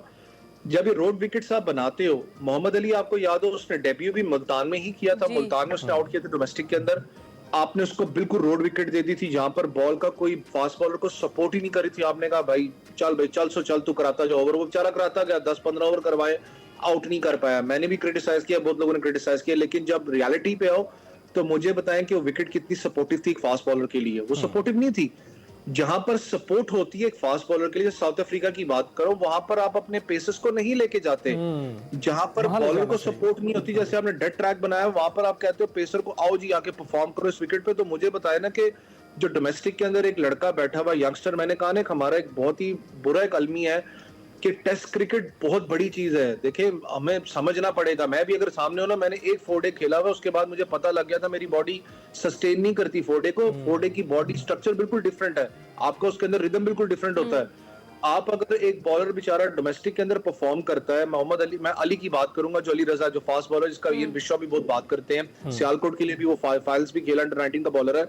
जब ये रोड विकेट्स आप बनाते हो, मोहम्मद अली आपको याद हो उसने डेब्यू भी मुल्तान में ही किया था, मुल्तान में उसने आउट किया था डोमेस्टिक के अंदर, आपने उसको बिल्कुल रोड विकेट दे दी थी जहां पर बॉल का कोई फास्ट बॉलर को सपोर्ट ही नहीं करी थी। आपने कहा भाई चल तू कराता जा ओवर, वो बेचारा कराता गया, 10-15 ओवर करवाए, आउट नहीं कर पाया। मैंने भी क्रिटिसाइज किया, बहुत लोगों ने क्रिटिसाइज किया, लेकिन जब रियलिटी पे आओ तो मुझे बताएं कि वो विकेट कितनी सपोर्टिव थी एक फास्ट बॉलर के लिए। वो सपोर्टिव नहीं थी। जहां पर सपोर्ट होती है एक फास्ट बॉलर के लिए, साउथ अफ्रीका की बात करो, वहां पर आप अपने पेसर्स को नहीं लेके जाते। जहां पर बॉलर को सपोर्ट नहीं होती, जैसे आपने डेड ट्रैक बनाया, वहां पर आप कहते हो पेसर को आओ जी आके परफॉर्म करो इस विकेट पे। तो मुझे बताया ना कि जो डोमेस्टिक के अंदर एक लड़का बैठा हुआ यंगस्टर, मैंने कहा ना हमारा एक बहुत ही बुरा एक अलमी है, कि टेस्ट क्रिकेट बहुत बड़ी चीज है। देखिए हमें समझना पड़ेगा, मैं भी अगर सामने हो ना, मैंने एक 4 डे खेला हुआ, उसके बाद मुझे पता लग गया था मेरी बॉडी सस्टेन नहीं करती 4 डे को। 4 डे की बॉडी स्ट्रक्चर बिल्कुल डिफरेंट है, आपका उसके अंदर रिदम बिल्कुल डिफरेंट होता है। आप अगर एक बॉलर बेचारा डोमेस्टिक के अंदर परफॉर्म करता है, मोहम्मद अली, मैं अली की बात करूंगा, जो अली रजा जो फास्ट बॉलर जिसका ये विश्व भी बहुत बात करते हैं, सियालकोट के लिए भी वो फाइल्स भी खेला, अंडर 19 का बॉलर है,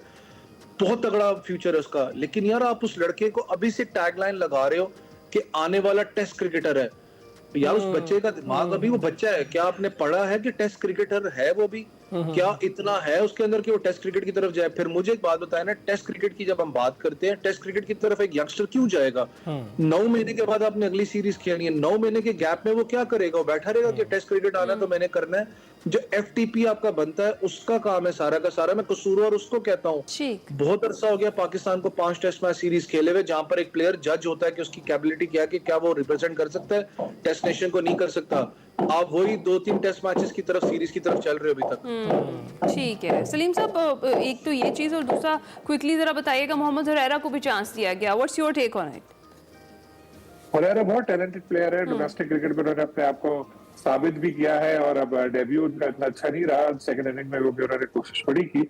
बहुत तगड़ा फ्यूचर है उसका। लेकिन यार आप उस लड़के को अभी से टैगलाइन लगा रहे हो कि आने वाला टेस्ट क्रिकेटर है। यार उस बच्चे का दिमाग, अभी वो बच्चा है, क्या आपने पढ़ा है कि टेस्ट क्रिकेटर है वो भी? क्या इतना है उसके अंदर कि वो टेस्ट क्रिकेट की तरफ जाए? फिर मुझे एक बात बताया ना, टेस्ट क्रिकेट की जब हम बात करते हैं, टेस्ट क्रिकेट की तरफ एक यंगस्टर क्यों जाएगा? 9 महीने के बाद आपने अगली सीरीज खेलनी है, 9 महीने के गैप में वो क्या करेगा? वो बैठा रहेगा कि टेस्ट क्रिकेट आना है तो मैंने करना है। जो FTP आपका बनता है उसका काम है सारा का सारा। मैं कसूरवार उसको कहता हूँ। बहुत अरसा हो गया पाकिस्तान को 5 टेस्ट मैच सीरीज खेले हुए, जहां पर एक प्लेयर जज होता है कि उसकी कैपेबिलिटी क्या है, कि क्या वो रिप्रेजेंट कर सकता है टेस्ट नेशन को, नहीं कर सकता। आप वही 2-3 टेस्ट मैचेस की तरफ, सीरीज की तरफ चल रहे हो अभी तक। ठीक है सलीम साहब, एक तो ये चीज, और दूसरा क्विकली जरा बताइएगा, मोहम्मद हुरैरा को भी चांस दिया गया, what's your take on it? Hurairah बहुत टैलेंटेड प्लेयर है, डोमेस्टिक क्रिकेट में उन्होंने अपने आप को साबित भी किया है, और अब डेब्यू उनका इतना अच्छा नहीं रहा, सेकंड इनिंग में वो भी उन्होंने कोशिश बड़ी की,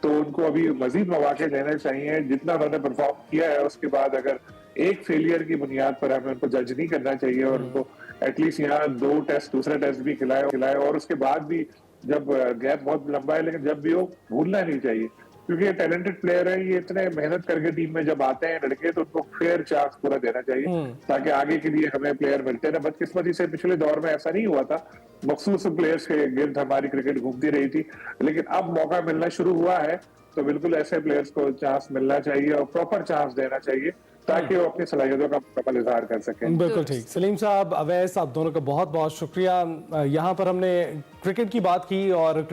तो उनको अभी मजीद मौके लेने चाहिए। जितना उन्होंने परफॉर्म किया है उसके बाद अगर एक फेलियर की बुनियाद पर हमें उनको जज नहीं करना चाहिए, और उनको एटलीस्ट यहाँ 2 टेस्ट, दूसरा टेस्ट भी खिलाए, और उसके बाद भी जब गैप बहुत लंबा है, लेकिन जब भी वो भूलना नहीं चाहिए, क्योंकि ये टैलेंटेड प्लेयर है, ये इतने मेहनत करके टीम में जब आते हैं लड़के, तो उनको फेयर चांस पूरा देना चाहिए, ताकि आगे के लिए हमें प्लेयर मिलते रहे। बदकिस्मती से पिछले दौर में ऐसा नहीं हुआ था, मखसूस प्लेयर्स के गिर्द हमारी क्रिकेट घूमती रही थी, लेकिन अब मौका मिलना शुरू हुआ है, तो बिल्कुल ऐसे प्लेयर्स को चांस मिलना चाहिए और प्रॉपर चांस देना चाहिए, ताकि वो अपनी सलाहियतों का मुकम्मल इजहार कर सकें। बिल्कुल ठीक। सलीम साहब, अवैस, आप दोनों का बहुत बहुत शुक्रिया। यहाँ पर हमने क्रिकेट की बात की, और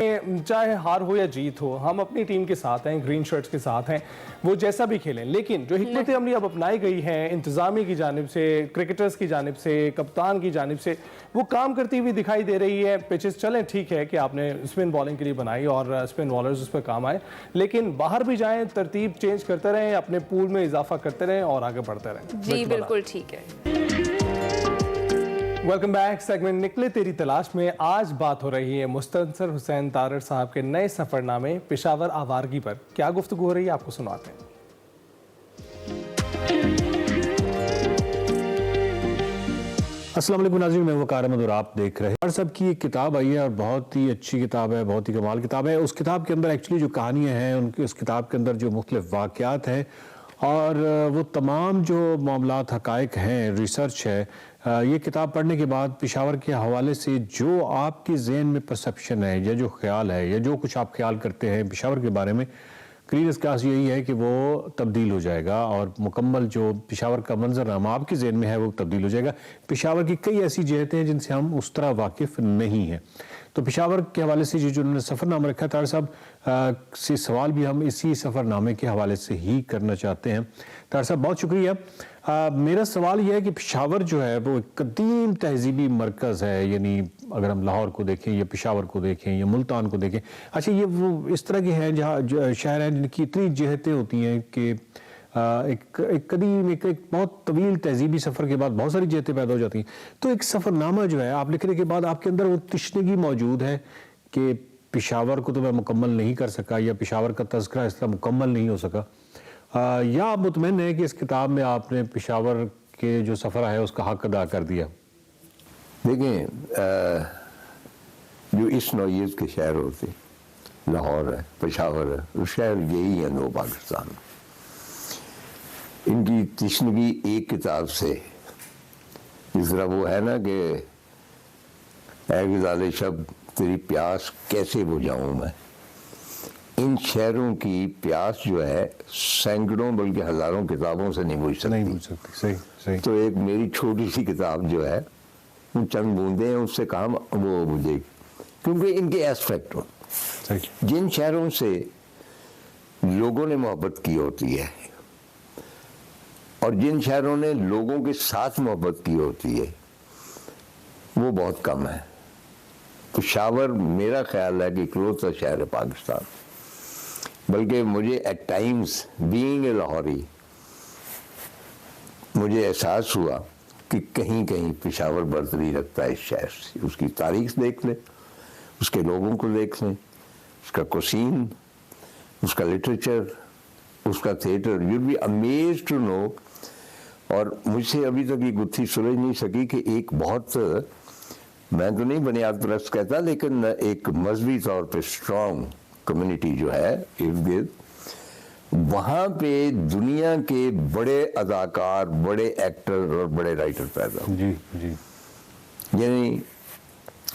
चाहे हार हो या जीत हो, हम अपनी टीम के साथ हैं, ग्रीन शर्ट्स के साथ हैं, वो जैसा भी खेलें। लेकिन जो हिकमत अमली अब अपनाई गई हैं इंतजामी की जानिब से, क्रिकेटर्स की जानिब से, कप्तान की जानिब से, वो काम करती हुई दिखाई दे रही है। पिचेस चलें, ठीक है कि आपने स्पिन बॉलिंग के लिए बनाई और स्पिन बॉलर्स उस पर काम आए, लेकिन बाहर भी जाएं, तरतीब चेंज करते रहें, अपने पूल में इजाफा करते रहें और आगे बढ़ते रहें। जी बिल्कुल ठीक है। Welcome back. सेगमेंट निकले तेरी तलाश में आज बात हो रही है मुस्तनसर हुसैन तारड़ साहब के नए सफरनामे पेशावर आवारगी पर। क्या गुफ्तगू हो रही है, आपको सुनाते हैं। अस्सलाम वालेकुम नाज़रीन, मैं वकार अहमद और आप देख रहे हैं तारड़ साहब की एक किताब आई है, और बहुत ही अच्छी किताब है, बहुत ही कमाल किताब है। उस किताब के अंदर एक्चुअली जो कहानियाँ हैं, उनकी उस किताब के अंदर जो मुख्तलिफ वाक़यात हैं, और वो तमाम जो मामलात, हक़ाइक़ हैं, रिसर्च है, ये किताब पढ़ने के बाद पेशावर के हवाले से जो आपके ज़हन में परसेप्शन है, या जो ख्याल है, या जो कुछ आप ख्याल करते हैं पेशावर के बारे में, क्लीन क्लास यही है कि वो तब्दील हो जाएगा, और मुकम्मल जो पेशावर का मंजरनामा आपके ज़हन में है वो तब्दील हो जाएगा। पेशावर की कई ऐसी जहतें हैं जिनसे हम उस तरह वाकिफ़ नहीं हैं। तो पेशावर के हवाले से जो उन्होंने सफ़रनामा रखा है, तारड़ साहब से सवाल भी हम इसी सफ़रनामे के हवाले से ही करना चाहते हैं। तारड़ साहब बहुत शुक्रिया। मेरा सवाल यह है कि पेशावर जो है वो एक कदीम तहजीबी मरकज़ है, यानी अगर हम लाहौर को देखें या पेशावर को देखें या मुल्तान को देखें, अच्छा ये वो इस तरह के हैं जहाँ शहर हैं जिनकी इतनी जहतें होती हैं कि एक कदीम एक बहुत तवील तहजीबी सफ़र के बाद बहुत सारी जहतें पैदा हो जाती हैं। तो एक सफ़रनामा जो है आप लिखने के बाद आपके अंदर वो तशनगी मौजूद है कि पेशावर को तो मैं मुकम्मल नहीं कर सका, या पेशावर का तज़किरा इस तरह मुकम्मल नहीं हो सका, या आप मुतमईन है कि इस किताब में आपने पेशावर के जो सफ़र है उसका हक अदा कर दिया? देखें, जो इस नौइयत के शहर होते, लाहौर है, पेशावर है, वो शहर यही है नो पाकिस्तान। इनकी तशनगी एक किताब से, जिस तरह वो है ना कि ऐ गुज़ाले शब तेरी प्यास कैसे बुझाऊं मैं, इन शहरों की प्यास जो है सैकड़ों बल्कि हज़ारों किताबों से नहीं बुझ सकती। सही सही। तो एक मेरी छोटी सी किताब जो है, वो चंद बूंदे हैं, उससे काम वो बुझेगी, क्योंकि इनके एस्पेक्ट हो। जिन शहरों से लोगों ने मोहब्बत की होती है और जिन शहरों ने लोगों के साथ मोहब्बत की होती है, वो बहुत कम है। पेशावर मेरा ख्याल है कि इकलौता शहर है पाकिस्तान। बल्कि मुझे at times being a Lahori, मुझे एहसास हुआ कि कहीं कहीं पेशावर बर्तरी रखता है इस शहर से। उसकी तारीख देख लें, उसके लोगों को देख लें, उसका कुसीन, उसका लिटरेचर, उसका theatre, you be amazed to know. और मुझसे अभी तक ये गुत्थी सुलझ नहीं सकी कि एक बहुत, मैं तो नहीं बुनियाद परस्त कहता, लेकिन एक मजहबी तौर पे स्ट्रॉन्ग कम्युनिटी जो है इर्द गिर्द, वहाँ पे दुनिया के बड़े अदाकार, बड़े एक्टर और बड़े राइटर पैदा हुए। जी जी। यानी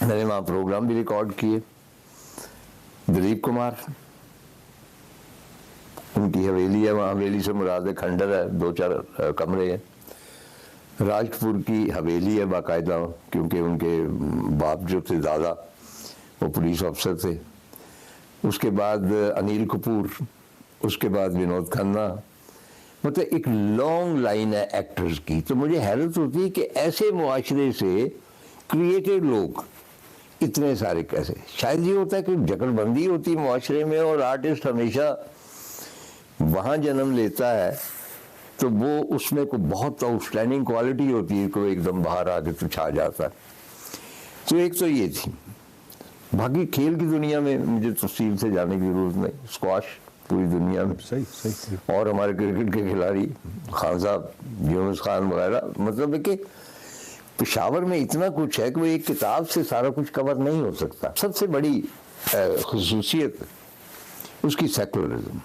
मैंने वहाँ प्रोग्राम भी रिकॉर्ड किए। दिलीप कुमार, उनकी हवेली है वहाँ, हवेली से मुराद खंडर है, 2-4 कमरे हैं। राजपुर की हवेली है बाकायदा, क्योंकि उनके बाप जो थे दादा वो पुलिस अफसर थे। उसके बाद अनिल कपूर, उसके बाद विनोद खन्ना, मतलब एक लॉन्ग लाइन है एक्टर्स की। तो मुझे हैरत होती है कि ऐसे मुआशरे से क्रिएटेड लोग इतने सारे कैसे। शायद ये होता है कि जकड़बंदी होती है मुआशरे में और आर्टिस्ट हमेशा वहाँ जन्म लेता है, तो वो उसमें को बहुत आउटस्टैंडिंग क्वालिटी होती है, कोई एकदम बाहर आके तो छा जाता है। तो एक तो ये थी। बाकी खेल की दुनिया में मुझे तफसील से जाने की जरूरत नहीं, स्क्वाश पूरी दुनिया में सही सही। और हमारे क्रिकेट के खिलाड़ी खान साहब, यूनुस खान वगैरह, मतलब है कि पेशावर में इतना कुछ है कि वो एक किताब से सारा कुछ कवर नहीं हो सकता। सबसे बड़ी खुसूसियत उसकी सेकुलरिज्म,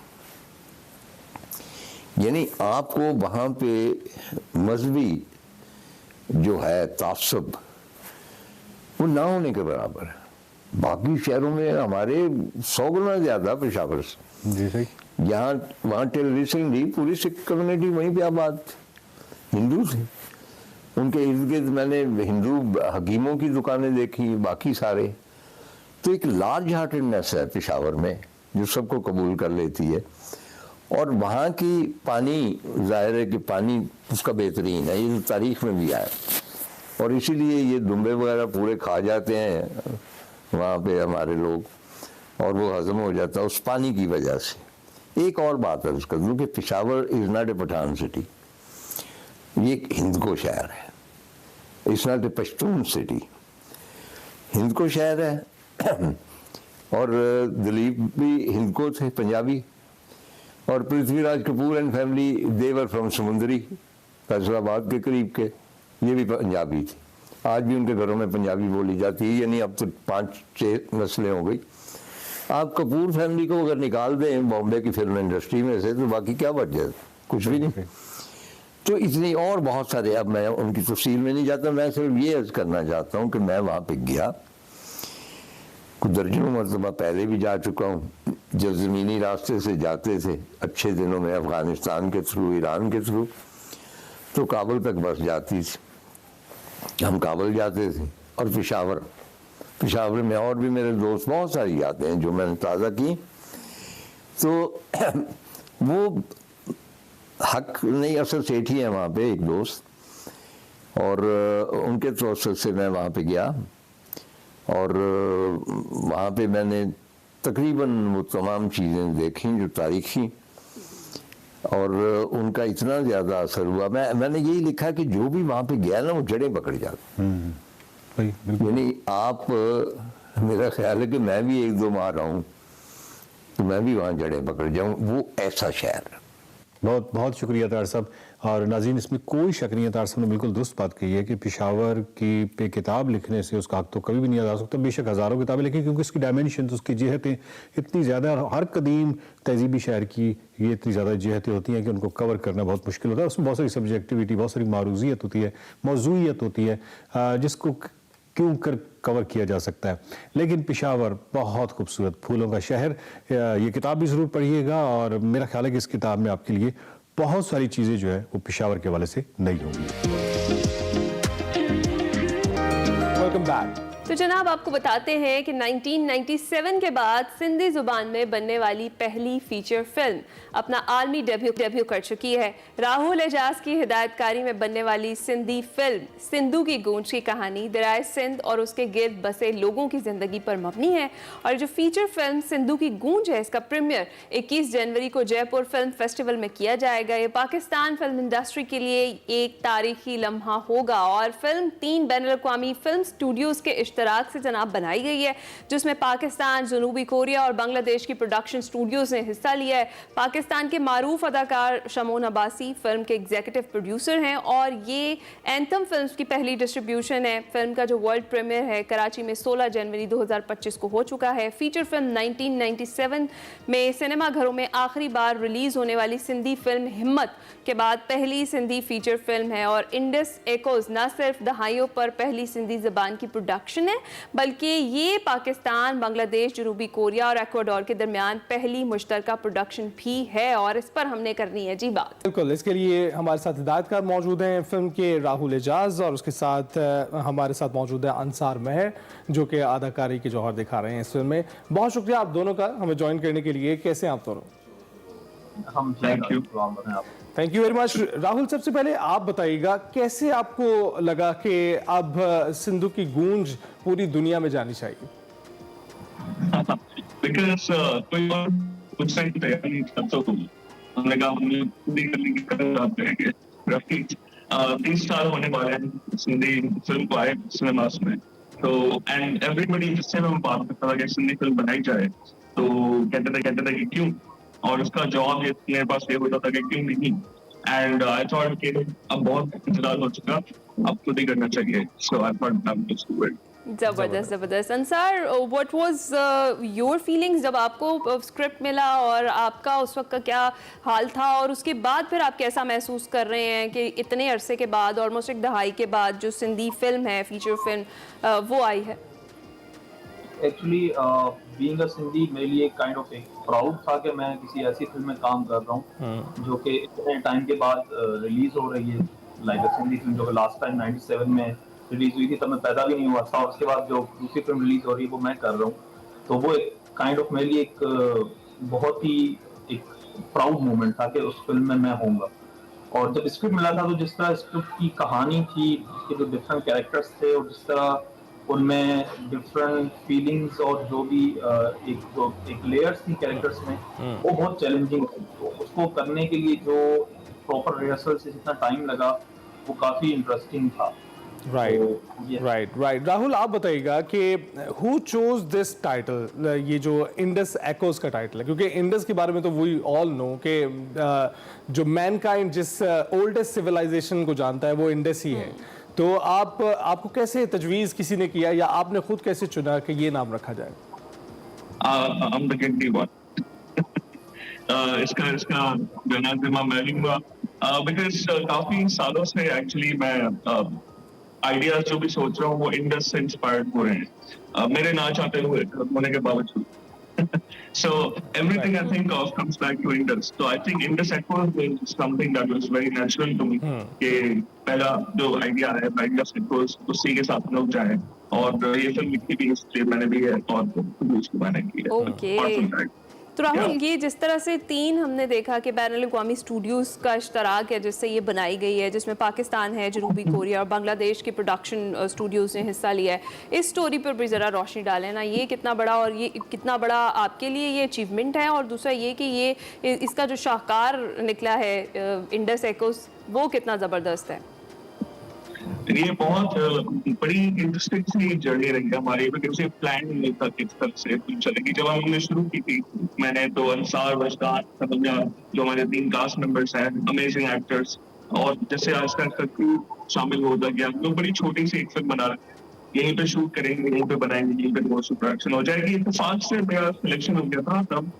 यानी आपको वहाँ पे मजहबी जो है तासुब वो ना होने के बराबर है। बाकी शहरों में हमारे 100 गुना ज़्यादा पेशावर से। जी सही। यहाँ वहाँ टिल रिसेंटली पूरी सिख कम्युनिटी वहीं पे आबाद थी, हिंदू थे। उनके इर्द गिर्द मैंने हिंदू हकीमों की दुकानें देखी, बाकी सारे। तो एक लार्ज हार्टेडनेस है पेशावर में जो सबको कबूल कर लेती है। और वहाँ की पानी, जाहिर है कि पानी उसका बेहतरीन है, ये तारीख में भी आया। और इसीलिए ये दुम्बे वगैरह पूरे खा जाते हैं वहाँ पे हमारे लोग, और वो हजम हो जाता है उस पानी की वजह से। एक और बात है उसका, क्योंकि Peshawar is not a Pathan city, ये एक हिंद को शहर है। It's not a Pashtun city, Hindko शहर है। और दिलीप भी हिंद को थे, पंजाबी। और Prithviraj Kapoor and family they were from Samundri, Faisalabad के करीब के, ये भी पंजाबी थी। आज भी उनके घरों में पंजाबी बोली जाती है, यानी अब तो 5-6 नस्लें हो गई। आप कपूर फैमिली को अगर निकाल दें बॉम्बे की फिल्म इंडस्ट्री में से, तो बाकी क्या बच जाए? कुछ भी नहीं। तो इतनी और बहुत सारे, अब मैं उनकी तफसील में नहीं जाता, मैं सिर्फ ये अर्ज करना चाहता हूँ कि मैं वहाँ पे गया, कुछ दर्जनों मरतबा पहले भी जा चुका हूँ। जब ज़मीनी रास्ते से जाते थे अच्छे दिनों में, अफ़गानिस्तान के थ्रू, ईरान के थ्रू, तो काबुल तक बस जाती थी, हम काबुल जाते थे। और पेशावर में और भी मेरे दोस्त, बहुत सारी यादें हैं जो मैंने ताज़ा की। तो वो हक नहीं, असल सेठी है वहाँ पे एक दोस्त, और उनके तवस्सुल से मैं वहाँ पे गया। और वहाँ पे मैंने तकरीबन वो तमाम चीज़ें देखी जो तारीखी, और उनका इतना ज़्यादा असर हुआ। मैंने यही लिखा कि जो भी वहाँ पे गया ना, वो जड़ें पकड़ जाती। यानी आप, मेरा ख्याल है कि मैं भी 1-2 माह रहा हूँ तो मैं भी वहाँ जड़ें पकड़ जाऊँ, वो ऐसा शहर है। बहुत बहुत शुक्रिया तार साहब। और नाज़रीन, इसमें कोई शक नहीं है, तार साहब ने बिल्कुल दुरुस्त बात कही है कि पेशावर की पे किताब लिखने से उसका हक तो कभी भी नहीं अदा हो सकता। बेशक हज़ारों किताबें लिखी, क्योंकि उसकी डायमेंशन, उसकी जिहतें इतनी ज़्यादा, हर कदीम तहजीबी शहर की ये इतनी ज़्यादा जिहतें होती हैं कि उनको कवर करना बहुत मुश्किल होता है। उसमें बहुत सारी सब्जेक्टिविटी, बहुत सारी मारूजियत होती है, मौजूइयत होती है, जिसको क्यों कर कवर किया जा सकता है। लेकिन पेशावर बहुत खूबसूरत फूलों का शहर। ये किताब भी ज़रूर पढ़िएगा, और मेरा ख्याल है कि इस किताब में आपके लिए बहुत सारी चीज़ें जो है वो पेशावर के हवाले से नई होंगी। Welcome back. तो जनाब आपको बताते हैं कि 1997 के बाद सिंधी जुबान में बनने वाली पहली फीचर फिल्म अपना आलमी डेब्यू कर चुकी है। राहुल एजाज की हिदायतकारी में बनने वाली सिंधी फिल्म सिंधु की गूंज की कहानी दरियाए सिंध और उसके गिर्द बसे लोगों की जिंदगी पर मबनी है। और जो फीचर फिल्म सिंधु की गूंज है, इसका प्रीमियर 21 जनवरी को जयपुर फिल्म फेस्टिवल में किया जाएगा। ये पाकिस्तान फिल्म इंडस्ट्री के लिए एक तारीखी लम्हा होगा और फिल्म 3 बैनुल-अक़वामी फिल्म स्टूडियोज के इश्तराक से जनाब बनाई गई है, जिसमें पाकिस्तान, जनूबी कोरिया और बांग्लादेश की प्रोडक्शन स्टूडियोज ने हिस्सा लिया है। पाकिस्तान के मारूफ अदाकार शमोन अब्बासी फिल्म के एग्जीक्यूटिव प्रोड्यूसर हैं और ये एंथम फिल्म्स की पहली डिस्ट्रीब्यूशन है। फिल्म का जो वर्ल्ड प्रीमियर है कराची में 16 जनवरी 2025 को हो चुका है। फीचर फिल्म 1997 में सिनेमा घरों में आखिरी बार रिलीज होने वाली सिंधी फिल्म हिम्मत के बाद पहली सिंधी फीचर फिल्म है और इंडस एकोज न सिर्फ दहाइयों पर पहली सिंधी ज़बान की प्रोडक्शन है, बल्कि ये पाकिस्तान, बांग्लादेश, जनूबी कोरिया और इक्वाडोर के दरमियान पहली मुश्तरका प्रोडक्शन भी है और इस पर हमने करनी है जी बात। बिल्कुल, इसके लिए हमारे साथ हिदायतकार मौजूद हैं फिल्म के राहुल एजाज और उसके साथ हमारे साथ मौजूद है अंसार महर, जो कि अदाकारी के जौहर दिखा रहे हैं इस फिल्म में। बहुत शुक्रिया आप दोनों का हमें ज्वाइन करने के लिए। कैसे हैं आप दोनों? हम thank you thank you very much. Rahul, सबसे पहले आप बताइएगा कैसे आपको लगा कि अब सिंधु की गूंज पूरी दुनिया में जानी चाहिए? बिकॉज कोई और कुछ नहीं तैयार नहीं था, तो हमने कहा हमने पूरी करने की करेंगे। 30 साल होने वाले हैं सिंधी फिल्म को आए सिनेमास में, तो एंड एवरीबडी जिससे मैं बात करता था कि सिंधी फिल्म बनाई जाए, तो कहते थे कि क्यों, और उसका जवाब ये मेरे पास ये होता था कि क्यों नहीं। एंड आई थॉट कि अब बहुत इंतजार हो चुका, अब खुद ही करना चाहिए। So I thought I will do it. जबरदस्त। Ansar, what was your feelings जब आपको स्क्रिप्ट मिला और आपका उस वक्त का क्या हाल था, और उसके बाद फिर आप कैसा महसूस कर रहे हैं कि इतने अरसे के बाद, ऑलमोस्ट एक दहाई के बाद जो सिंधी फिल्म है, फीचर फिल्म वो आई है? एक्चुअली बीइंग अ सिंधी मेरे लिए काइंड ऑफ एक प्राउड था कि मैं किसी ऐसी फिल्म में काम कर रहा हूँ जो कि इतने टाइम के बाद रिलीज हो रही है। लाइक अ सिंधी फिल्म जो लास्ट टाइम 97 में रिलीज हुई थी, तब मैं पैदा भी नहीं हुआ था, और उसके बाद जो दूसरी फिल्म रिलीज हो रही है वो मैं कर रहा हूँ, तो वो एक काइंड ऑफ मेरे लिए एक बहुत ही एक प्राउड मोमेंट था कि उस फिल्म में मैं होऊंगा। और जब स्क्रिप्ट मिला था, तो जिस तरह स्क्रिप्ट की कहानी थी, उसके जो डिफरेंट कैरेक्टर्स थे और जिस तरह उनमें डिफरेंट फीलिंग्स और जो भी एक लेयर्स थी कैरेक्टर्स में, वो बहुत चैलेंजिंग थी। तो उसको करने के लिए जो प्रॉपर रिहर्सल से जितना टाइम लगा, वो काफी इंटरेस्टिंग था। राइट। राहुल, आप बताइएगा कि हु चोज दिस टाइटल, ये जो इंडस एकोज का टाइटल है, क्योंकि इंडस के बारे में तो वी ऑल नो कि जो मैनकाइंड जिस ओल्डेस्ट सिविलाइजेशन को जानता है वो इंडस ही है। तो आपको कैसे तजवीज़ किसी ने किया या आपने खुद कैसे चुना कि ये नाम रखा जाए? इसका जनाज़िमा मैं लूंगा बिकॉज काफी सालों से एक्चुअली मैं आइडियाज जो भी सोच रहा हूँ वो इंडस से इंस्पायर्ड हो रहे हैं, मेरे ना चाहते हुए होने के बावजूद। So everything I think of comes back to Indus. So I think Indus Echoes is something that was very natural to me. कि पहला जो आइडिया है Indus Echoes उसी के साथ लोग जाएं, और ये फिल्म लिखी भी इसलिए मैंने भी है और उसको मैंने की है। ओके। तो राहुल, ये जिस तरह से 3 हमने देखा कि बैनुल-अक़वामी स्टूडियोज का इश्तराक है जिससे ये बनाई गई है, जिसमें पाकिस्तान है, जनूबी कोरिया और बांग्लादेश के प्रोडक्शन स्टूडियोज ने हिस्सा लिया है, इस स्टोरी पर भी ज़रा रोशनी डालें ना। ये कितना बड़ा, और ये कितना बड़ा आपके लिए ये अचीवमेंट है, और दूसरा ये कि ये इसका जो शाहकार निकला है इंडस एकोज, वो कितना ज़बरदस्त है। ये बहुत बड़ी इंटरेस्टिंग सी जर्नी रही है हमारी, क्योंकि प्लान नहीं था किस तरह से चलेगी। जब हमने शुरू की थी, मैंने तो अंसार, वजदान, जो हमारे 3 कास्ट मेंबर्स हैं, अमेजिंग एक्टर्स, और जैसे आज तक क्रू शामिल होता गया, हम लोग बड़ी छोटी सी एक फिल्म बना रहे हैं, यहीं पे शूट करेंगे, यहीं पे बनाएंगे, यहीं पे बहुत प्रोडक्शन हो जाएगी। इत्तेफाक से मेरा सिलेक्शन हो गया था तब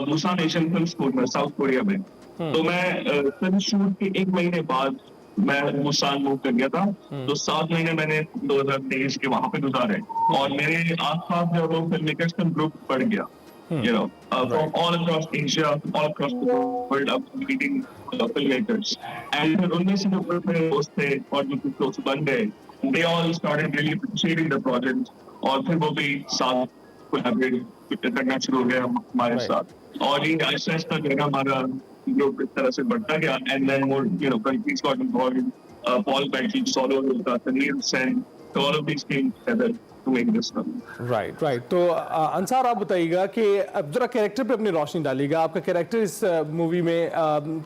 बुसान एशियन फिल्म स्कूल में साउथ कोरिया में। तो मैं फिल्म शूट के 1 महीने बाद मैं बुसान मूव कर गया था, तो 7 महीने मैंने 2023 के वहां पे गुजारे, और मेरे आसपास जो लोग फिल्म मेकर्स का ग्रुप बढ़ गया, you know, from all across Asia, all across the world, I'm meeting filmmakers, and उनमें से जो मेरे दोस्त थे और जो दोस्त बन गए, they all started really appreciating the project और फिर वो भी साथ कोलैबोरेट करना शुरू हो गया हमारे साथ और ये आहिस्ता जो है हमारा ग्रुप इस तरह से बढ़ता गया and then more countries got involved. Paul Bettany, Solo, Tanir Sen, so all of these came together to make this film. Right तो अंसार आप बताइएगा कि अब जरा कैरेक्टर पे अपनी रोशनी डालिएगा। आपका कैरेक्टर इस मूवी में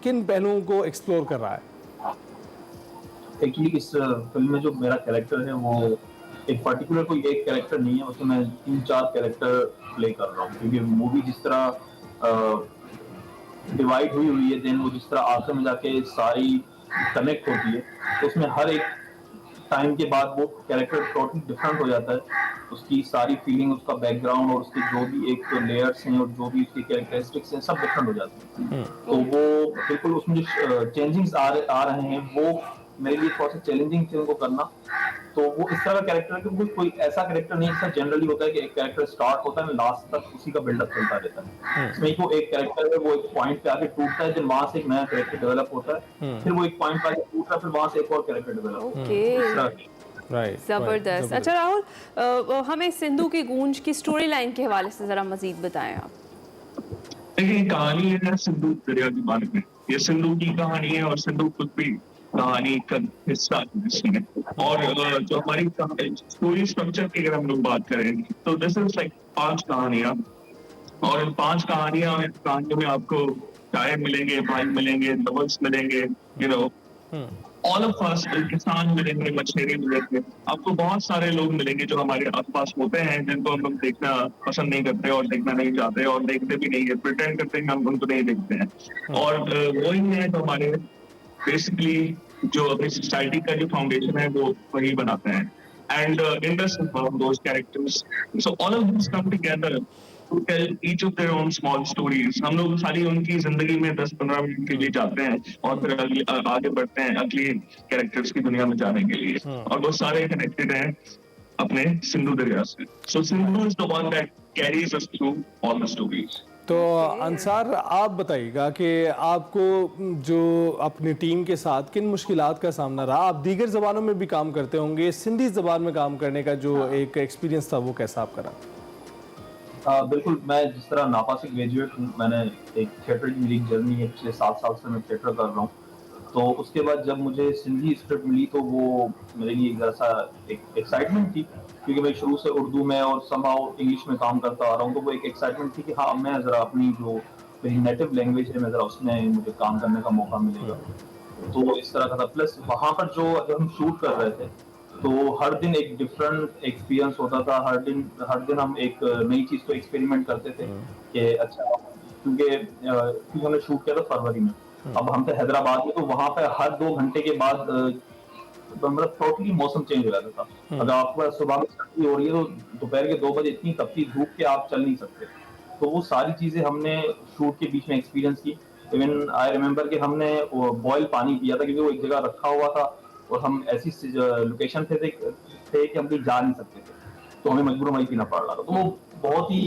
किन पहलुओं को एक्सप्लोर कर रहा है? एक्चुअली इस फिल्म में जो मेरा कैरेक्टर है वो एक पर्टिकुलर कोई एक कैरेक्टर नहीं है, उसमें मैं 3-4 कैरेक्टर प्ले कर रहा हूँ क्योंकि मूवी जिस तरह डिवाइड हुई है, देन वो जिस तरह आखिर में जाके सारी कनेक्ट होती है तो उसमें हर एक टाइम के बाद वो कैरेक्टर टोटली डिफरेंट हो जाता है, उसकी सारी फीलिंग, उसका बैकग्राउंड और उसके जो भी एक लेयर्स हैं और जो भी उसकी कैरेक्टरिस्टिक्स हैं सब डिफरेंट हो जाते हैं। तो वो बिल्कुल उसमें जो चेंजिंग्स आ रहे हैं वो मेरे लिए थोड़ा सा चैलेंजिंग थे उनको करना। तो वो इस तरह का कैरेक्टर है कि कोई ऐसा कैरेक्टर नहीं जैसा जनरली होता है कि एक कैरेक्टर स्टार्ट होता है लास्ट तक उसी का बिल्डअप चलता रहता है। इसमें वो एक कैरेक्टर है वो एक पॉइंट पे आके टूटता है, फिर वहां से एक नया कैरेक्टर डेवलप होता है, फिर वो एक पॉइंट पे आके टूटता है, फिर वहां से एक और कैरेक्टर डेवलप होता है। जबरदस्त। अच्छा राहुल, हमें सिंधु की गूंज की स्टोरी लाइन के हवाले से जरा मजीद बताएं आप। देखिए कहानी है सिंधु दरिया के बारे में, ये सिंधु की कहानी है और सिंधु खुद भी कहानी का हिस्सा है। और जो हमारी स्टोरी स्ट्रक्चर की अगर हम लोग बात करें तो दिस इज लाइक 5 कहानियां और इन 5 कहानियों में आपको शायर मिलेंगे, भाई मिलेंगे, लवर्स मिलेंगे, ऑल ऑफ अस, किसान मिलेंगे, मछेरे मिलेंगे, आपको बहुत सारे लोग मिलेंगे जो हमारे आसपास होते हैं जिनको हम लोग देखना पसंद नहीं करते और देखना नहीं चाहते और देखते भी नहीं है, प्रिटेंड करते हैं हम उनको नहीं देखते हैं। और वही है तो हमारे बेसिकली जो अपनी सोसाइटी का जो फाउंडेशन है वो वही बनाते हैं and in those characters so all of this come together to tell each of their own small stories. हम लोग सारी उनकी जिंदगी में 10-15 मिनट के लिए जाते हैं और फिर आगे बढ़ते हैं अगली कैरेक्टर्स की दुनिया में जाने के लिए और वो सारे कनेक्टेड हैं अपने सिंधु दरिया से। So Sindhu is the one that carries us through all the stories. तो अंसार आप बताइएगा कि आपको जो अपनी टीम के साथ किन मुश्किलात का सामना रहा? आप दीगर ज़बानों में भी काम करते होंगे, सिंधी ज़बान में काम करने का जो एक एक्सपीरियंस था वो कैसा आपका रहा? बिल्कुल, मैं जिस तरह नापा से ग्रेजुएट हूँ, मैंने एक थिएटर की मेरी जर्नी है, पिछले 7 साल से मैं थिएटर कर रहा हूँ। तो उसके बाद जब मुझे सिंधी स्क्रिप्ट मिली तो वो मेरे लिए जैसा एक एक्साइटमेंट थी क्योंकि मैं शुरू से उर्दू में और समहाउ इंग्लिश में काम करता आ रहा हूँ, तो वो एक एक्साइटमेंट थी कि हाँ मैं ज़रा अपनी जो मेरी नेटिव लैंग्वेज है मैं ज़रा उसमें मुझे काम करने का मौका मिलेगा। तो इस तरह का था। प्लस वहाँ पर जो हम शूट कर रहे थे तो हर दिन एक डिफरेंट एक्सपीरियंस होता था, हर दिन हम एक नई चीज़ को एक्सपेरिमेंट करते थे कि अच्छा क्योंकि हमने शूट किया था फरवरी में, अब हम थे हैदराबाद में, तो वहाँ पे हर 2 घंटे के बाद मतलब टोटली मौसम चेंज हो जाता था। अगर आपको सुबह में सर्दी हो रही है तो दोपहर के 2 बजे इतनी तपती धूप के आप चल नहीं सकते। तो वो सारी चीजें हमने शूट के बीच में एक्सपीरियंस की। इवन आई रिमेम्बर कि हमने बॉयल पानी पिया था क्योंकि वो एक जगह रखा हुआ था और हम ऐसी लोकेशन थे कि हम कहीं जा नहीं सकते थे, तो हमें मजबूरन वही पीना पड़ रहा था। तो वो बहुत ही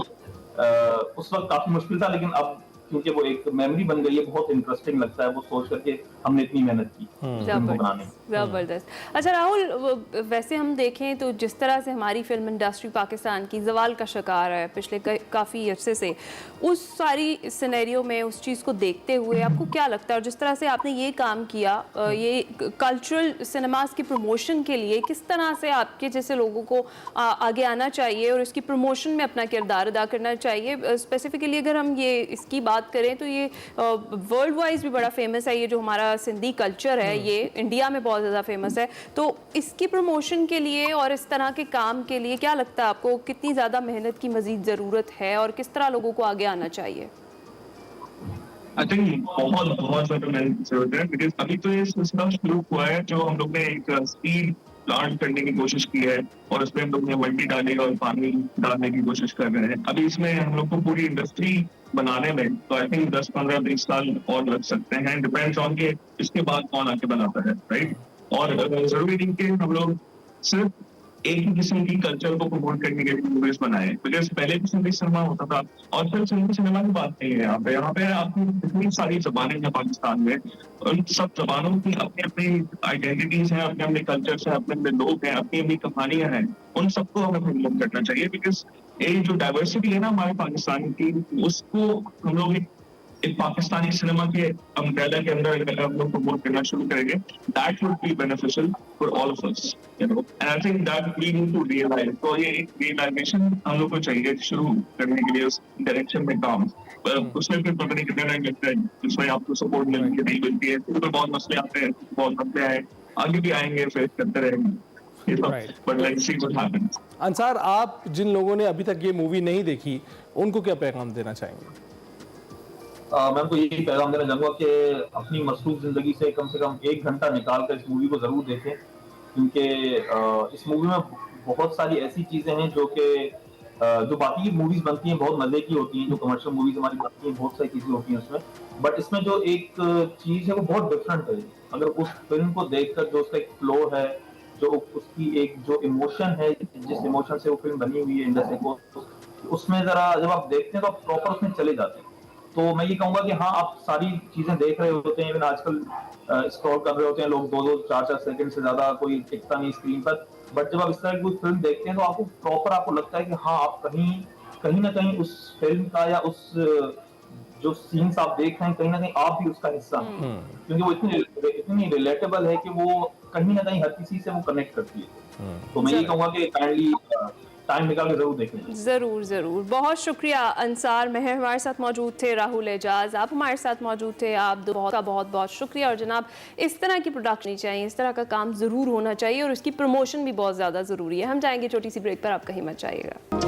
उस वक्त काफी मुश्किल था, लेकिन अब क्योंकि वो एक मेमोरी बन गई है, बहुत इंटरेस्टिंग लगता है वो सोच करके हमने इतनी मेहनत की फिल्म बनाने। जबरदस्त। अच्छा राहुल, वैसे हम देखें तो जिस तरह से हमारी फिल्म इंडस्ट्री पाकिस्तान की जवाल का शिकार है पिछले काफ़ी अरसे से, उस सारी सिनेरियो में उस चीज़ को देखते हुए आपको क्या लगता है, और जिस तरह से आपने ये काम किया, ये कल्चरल सिनेमास की प्रमोशन के लिए किस तरह से आपके जैसे लोगों को आगे आना चाहिए और इसकी प्रमोशन में अपना किरदार अदा करना चाहिए? स्पेसिफिकली अगर हम ये इसकी बात करें तो ये वर्ल्ड वाइज भी बड़ा फेमस है, ये जो हमारा सिंधी कल्चर है ये इंडिया में बहुत ज़्यादा फेमस है। तो इसकी प्रमोशन के लिए और इस तरह के काम के लिए क्या लगता है आपको, कितनी ज़्यादा मेहनत की मजीद ज़रूरत है और किस तरह लोगों को आगे आना चाहिए? आई थिंक बहुत ज़्यादा मेहनत की जरूरत है, बिकॉज अभी तो ये सिलसिला शुरू हुआ है जो हम लोग ने एक स्पीड प्लांट करने की कोशिश की है और उसमें हम लोग ने मल्टी डाले और पानी डालने की कोशिश कर रहे हैं। अभी इसमें हम लोग को पूरी इंडस्ट्री बनाने में तो आई थिंक 10-15-20 साल और लग सकते हैं, डिपेंड्स ऑन के इसके बाद कौन आके बनाता है, राइट? और जरूरी नहीं कि हम लोग सिर्फ एक ही किस्म की कल्चर को प्रमोट करने के लिए मूवीज बनाए, बिकॉज पहले भी सिंधी सिनेमा होता था। और सिर्फ सिंधी सिनेमा की बात नहीं है यहाँ पे आपकी इतनी सारी जबानें हैं पाकिस्तान में, उन सब जबानों की अपनी अपनी आइडेंटिटीज हैं, अपने अपने कल्चर हैं, अपने अपने लोग हैं, अपनी अपनी कहानियां हैं, उन सबको हमें प्रमोट करना चाहिए। बिकॉज ये जो डाइवर्सिटी है ना हमारे पाकिस्तान की, उसको हम लोग एक पाकिस्तानी सिनेमा के अम्ब्रेला के अंदर अगर हम लोग प्रमोट करना शुरू करेंगे, that would be beneficial for all of us, you know, and I think that we need to realise. तो ये एक रियलाइजेशन हम लोग को चाहिए शुरू करने के लिए, उस डायरेक्शन में काम। उसमें फिर पता नहीं कितने टाइम लगता है, जिसमें आपको सपोर्ट मिलती है, नहीं मिलती है, फिर बहुत मसले आते हैं, बहुत मसले आए, आगे भी आएंगे, फेस करते रहेंगे। But let's see what happens. Ansar, आप जिन लोगों ने अभी तक ये मूवी नहीं देखी, उनको क्या पैगाम देना चाहेंगे? मैं उनको यही पैगाम देना चाहूँगा कि अपनी मसरूफ ज़िंदगी से कम 1 घंटा निकाल कर इस मूवी को ज़रूर देखें, क्योंकि इस मूवी में बहुत सारी ऐसी चीज़ें हैं जो बाकी मूवीज़ बनती हैं बहुत मज़े की होती हैं, जो कमर्शियल मूवीज़ हमारी बनती हैं बहुत सारी चीज़ें होती हैं उसमें, बट इसमें जो एक चीज़ है वो बहुत डिफरेंट है। अगर उस फिल्म को देखकर जो उसका एक फ्लो है, जो उसकी एक जो इमोशन है, जिस इमोशन से वो फिल्म बनी हुई है इंडस्ट्री को, उसमें ज़रा जब आप देखते हैं तो आप प्रॉपर उसमें चले जाते हैं। तो मैं ये कहूंगा कि हाँ, आप सारी चीजें देख रहे होते हैं, इवन आजकल स्क्रॉल कर रहे होते हैं लोग 2-2, 4-4 सेकंड से ज्यादा कोई टिकता नहीं स्क्रीन पर, बट जब आप इस तरह की कोई फिल्म देखते हैं तो आपको प्रॉपर आपको लगता है कि हाँ, आप कहीं ना कहीं उस फिल्म का या उस जो सीन्स आप देख रहे हैं कहीं ना कहीं आप भी उसका हिस्सा हैं, क्योंकि वो इतनी रिलेटेबल है कि वो कहीं ना कहीं हर किसी से वो कनेक्ट करती है। तो मैं ये कहूंगा कि काइंडली टाइम निकाल के जरूर देखें। जरूर। बहुत शुक्रिया अंसार महर हमारे साथ मौजूद थे, राहुल एजाज आप हमारे साथ मौजूद थे, आप बहुत शुक्रिया। और जनाब, इस तरह की प्रोडक्शन चाहिए, इस तरह का काम ज़रूर होना चाहिए और उसकी प्रमोशन भी बहुत ज़्यादा ज़रूरी है। हम जाएंगे छोटी सी ब्रेक पर, आप कहीं मत जाइएगा।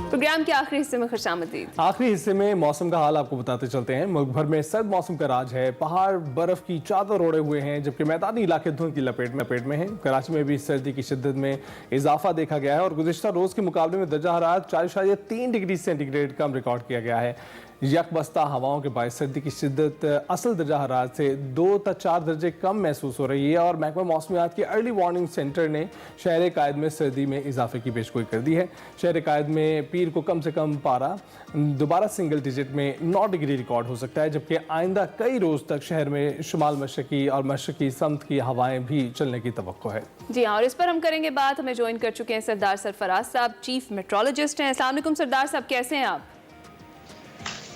प्रोग्राम के आखिरी हिस्से में खुशामदीद। आखिरी हिस्से में मौसम का हाल आपको बताते चलते हैं। मुल्क भर में सर्द मौसम का राज है, पहाड़ बर्फ की चादर ओढ़े हुए हैं, जबकि मैदानी इलाके धुंध की लपेट में हैं। कराची में भी सर्दी की शिद्दत में इजाफा देखा गया है और गुज़िश्ता रोज़ के मुकाबले में दर्जा हरारत 4.3 डिग्री सेंटीग्रेड कम रिकॉर्ड किया गया है। यकबस्ता हवाओं के बायस सर्दी की शिद्दत असल दर्जा हरारत से 2 से 4 दर्जे कम महसूस हो रही है और महकमा मौसमियात के अर्ली वार्निंग सेंटर ने शहर कायद में सर्दी में इजाफे की पेशगोई कर दी है। शहर कायद में पीर को कम से कम पारा दोबारा सिंगल डिजिट में 9 डिग्री रिकॉर्ड हो सकता है, जबकि आइंदा कई रोज़ तक शहर में शुमाल मशरकी और मशरकी समत की हवाएं भी चलने की तवक्को है। जी हाँ, और इस पर हम करेंगे बात। हमें ज्वाइन कर चुके हैं सरदार सरफराज साहब, चीफ मेट्रोलॉजिस्ट हैं। अस्सलाम वालेकुम सरदार साहब, कैसे हैं आप?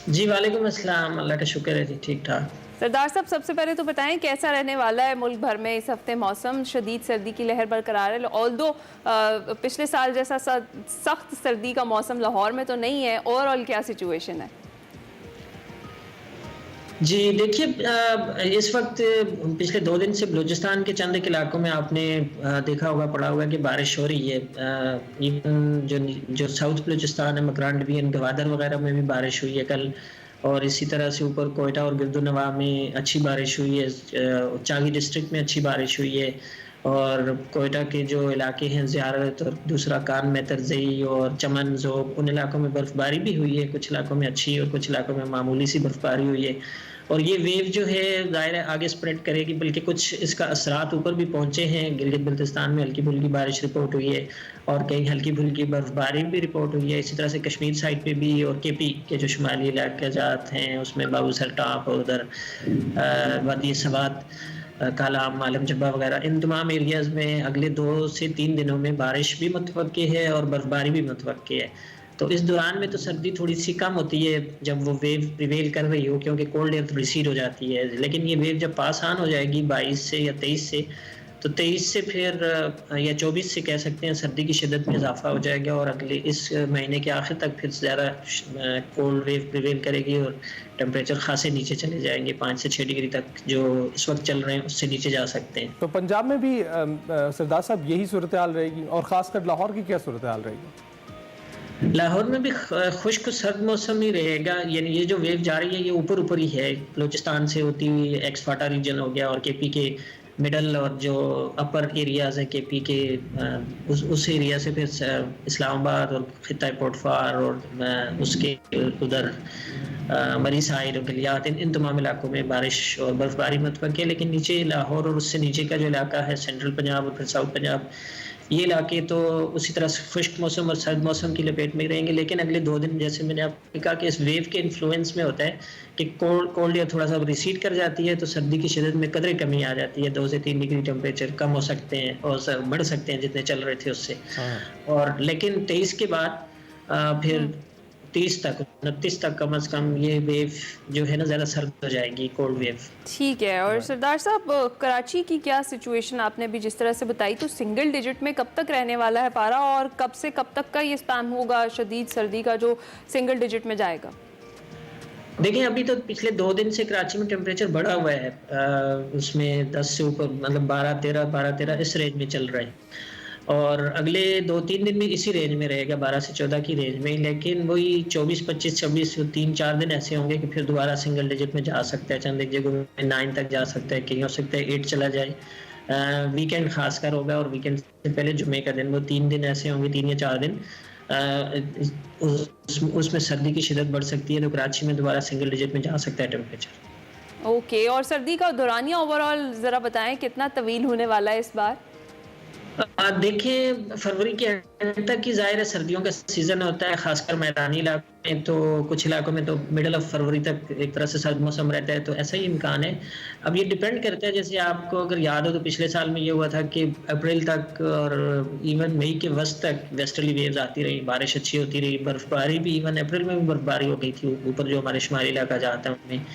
जी वालेकुम अस्सलाम, अल्लाह का शुक्र है जी, ठीक ठाक। सरदार साहब, सबसे पहले तो बताएं कैसा रहने वाला है मुल्क भर में इस हफ्ते मौसम? शदीद सर्दी की लहर बरकरार है, ऑल्दो पिछले साल जैसा सख्त सर्दी का मौसम लाहौर में तो नहीं है। ओवरऑल क्या सिचुएशन है? जी देखिए, इस वक्त पिछले 2 दिन से बलूचिस्तान के चंद इलाकों में आपने देखा होगा, पड़ा हुआ कि बारिश हो रही है। इवन जो साउथ बलूचिस्तान है, मकरान डिवीजन, गवादर वगैरह में भी बारिश हुई है कल, और इसी तरह से ऊपर कोयटा और गिरदुनवा में अच्छी बारिश हुई है, चागी डिस्ट्रिक्ट में अच्छी बारिश हुई है, और कोयटा के जो इलाके हैं ज़ियारत और दूसरा कान में तरजई और चमन ज़ोब, उन इलाकों में बर्फ़बारी भी हुई है, कुछ इलाकों में अच्छी और कुछ इलाकों में मामूली सी बर्फ़बारी हुई है। और ये वेव जो है ज़ाहिर है आगे स्प्रेड करेगी, बल्कि कुछ इसका असरात ऊपर भी पहुँचे हैं। गिलगित बल्तिस्तान में हल्की फुल्की बारिश रिपोर्ट हुई है और कहीं हल्की फुल्की बर्फ़बारी भी रिपोर्ट हुई है। इसी तरह से कश्मीर साइड पे भी और केपी के जो शुमाली इलाके जात हैं उसमें बाबूसर टॉप और उधर वादी सवात, कालाम, मालम जब्बा वगैरह, इन तमाम एरियाज़ में अगले 2 से 3 दिनों में बारिश भी मुतवक्की है और बर्फ़बारी भी मुतवक्की है। तो इस दौरान में तो सर्दी थोड़ी सी कम होती है जब वो वेव प्रिवेल कर रही हो, क्योंकि कोल्ड एयर थोड़ी सीड हो जाती है। लेकिन ये वेव जब पास ऑन हो जाएगी 22 से या 23 से, तो 23 से फिर या 24 से कह सकते हैं सर्दी की शिद्दत में इजाफा हो जाएगा और अगले इस महीने के आखिर तक फिर ज़्यादा कोल्ड वेव प्रिवेल करेगी और टेम्परेचर खासे नीचे चले जाएंगे, 5 से 6 डिग्री तक जो इस वक्त चल रहे हैं उससे नीचे जा सकते हैं। तो पंजाब में भी सरदार साहब यही सूरत हाल रहेगी, और ख़ासकर लाहौर की क्या सूरत हाल रहेगी? लाहौर में भी खुश्क सर्द मौसम ही रहेगा। यानी ये जो वेव जा रही है ये ऊपर ही है, बलूचिस्तान से होती हुई एक्सफाटा रीजन हो गया और केपी के मिडल और जो अपर एरियाज़ है केपी के, उस एरिया से फिर इस्लामाबाद और खित्ता पोटफार और उसके उधर मरी साहिर और गलियात, इन तमाम इलाकों में बारिश और बर्फबारी मुतवक्की है। लेकिन नीचे लाहौर और उससे नीचे का जो इलाका है सेंट्रल पंजाब और फिर साउथ पंजाब, ये इलाके तो उसी तरह खुश्क मौसम और सर्द मौसम की लपेट में रहेंगे। लेकिन अगले 2 दिन जैसे मैंने आपको कहा कि इस वेव के इन्फ्लुएंस में होता है कि कोल्ड एयर थोड़ा सा रिसीड कर जाती है तो सर्दी की शिदत में कदरे कमी आ जाती है, 2 से 3 डिग्री टेम्परेचर कम हो सकते हैं और बढ़ सकते हैं जितने चल रहे थे उससे। और लेकिन 23 के बाद फिर 30 तक 29 तक कम से कम ये वेव जो है ना ज़्यादा सर्द हो जाएगी, कोल्ड वेव। ठीक है। और सरदार साहब, कराची की क्या सिचुएशन आपने भी जिस तरह से बताई, तो सिंगल डिजिट में कब तक रहने वाला है पारा और कब से कब तक का ये स्पैन होगा शदीद सर्दी का जो सिंगल डिजिट में जाएगा? देखिए अभी तो पिछले 2 दिन से कराची में टेम्परेचर बढ़ा हुआ है, उसमें 10 से ऊपर मतलब 12-13 इस रेंज में चल रहा है और अगले 2-3 दिन भी इसी रेंज में रहेगा, 12 से 14 की रेंज में। लेकिन वही 24, 25, 26 3-4 दिन ऐसे होंगे कि फिर दोबारा सिंगल डिजिट में जा सकता है, चंद एक जगहों में 9 तक जा सकता है, कहीं हो सकता है 8 चला जाए। वीकेंड खासकर होगा और वीकेंड से पहले जुमे का दिन, वो 3 दिन ऐसे होंगे, 3 या 4 दिन उसमें सर्दी की शिदत बढ़ सकती है, तो कराची में दोबारा सिंगल डिजिट में जा सकता है टेम्परेचर। ओके। और सर्दी का दौरानिया ओवरऑल ज़रा बताएं कितना तवील होने वाला है इस बार? देखिए फरवरी के एंड तक की ज़ाहिर है सर्दियों का सीज़न होता है, खासकर मैदानी इलाकों में, तो कुछ इलाकों में तो मिडल ऑफ फरवरी तक एक तरह से सर्द मौसम रहता है, तो ऐसा ही इम्कान है। अब ये डिपेंड करता है, जैसे आपको अगर याद हो तो पिछले साल में ये हुआ था कि अप्रैल तक और इवन मई के वस्त तक वेस्टर्ली वेव्स आती रही, बारिश अच्छी होती रही, बर्फबारी भी इवन अप्रैल में भी बर्फबारी हो गई थी ऊपर जो हमारे शुमाली इलाका जाता है उनमें,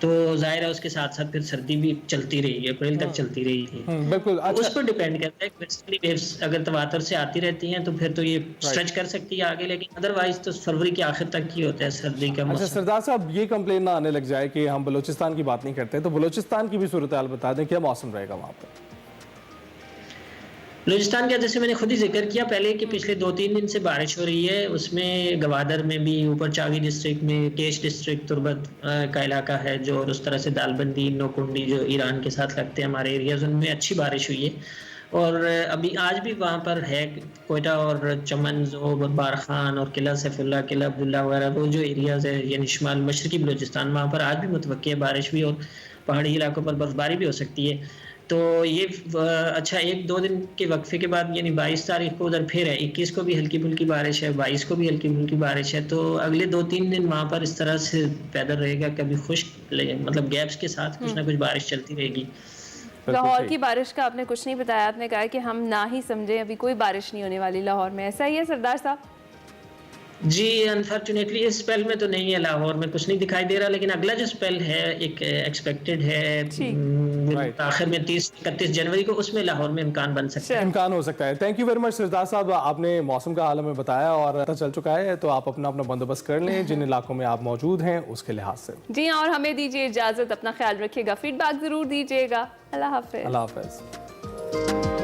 तो जाहिर है उसके साथ साथ फिर सर्दी भी चलती रही, अप्रैल तक चलती रही थी। बिल्कुल। अच्छा। उस पर डिपेंड करता है, वेस्टर्ली वेव्स अगर तवातर से आती रहती हैं तो फिर तो ये स्ट्रेच कर सकती है आगे, लेकिन अदरवाइज तो फरवरी के आखिर तक ही होता है सर्दी का मौसम। अच्छा सरदार साहब, ये कंप्लेन ना आने लग जाए कि हम बलूचिस्तान की बात नहीं करते, तो बलूचिस्तान की भी सूरत हाल बता दें, क्या मौसम रहेगा वहाँ पर? बलूचिस्तान का जैसे मैंने खुद ही जिक्र किया पहले कि पिछले 2-3 दिन से बारिश हो रही है, उसमें गवादर में भी, ऊपर चावी डिस्ट्रिक्ट में, केश डिस्ट्रिक्ट तुर्बत का इलाका है जो, और उस तरह से दालबंदी, नोकुंडी जो ईरान के साथ लगते हैं हमारे एरियाज, उनमें अच्छी बारिश हुई है। और अभी आज भी वहाँ पर है कोयटा और चमन, ज़ोब, बारखान और किला सैफुल्ला, किला अब्दुल्ला वगैरह, वो जो एरियाज है यानी शुमाल मशरकी बलूचिस्तान, वहाँ पर आज भी मुतवक्की है बारिश भी और पहाड़ी इलाकों पर बर्फबारी भी हो सकती है। तो ये अच्छा 1-2 दिन के वक्फे के बाद यानी 22 तारीख को उधर फिर है, 21 को भी हल्की फुल्की बारिश है, 22 को भी हल्की फुल्की बारिश है, तो अगले 2-3 दिन वहाँ पर इस तरह से पैदल रहेगा, कभी खुश्क मतलब गैप्स के साथ कुछ ना कुछ बारिश चलती रहेगी। लाहौर की बारिश का आपने कुछ नहीं बताया, आपने कहा कि हम ना ही समझें, अभी कोई बारिश नहीं होने वाली लाहौर में, ऐसा ही है सरदार साहब? जी अनफॉर्चुनेटली इस स्पेल में तो नहीं है, लाहौर में कुछ नहीं दिखाई दे रहा, लेकिन अगला जो स्पेल है एक एक्सपेक्टेड है आखिर में 30-31 जनवरी को, उसमें लाहौर में इम्कान बन सकता है, इम्कान हो सकता है। थैंक यू वेरी मच सरदार साहब, आपने मौसम का हाल हमें बताया और पता चल चुका है, तो आप अपना बंदोबस्त कर लें जिन इलाकों में आप मौजूद हैं उसके लिहाज से। जी और हमें दीजिए इजाजत, अपना ख्याल रखिएगा, फीडबैक जरूर दीजिएगा। अल्लाह हाफिज। अल्लाह हाफिज।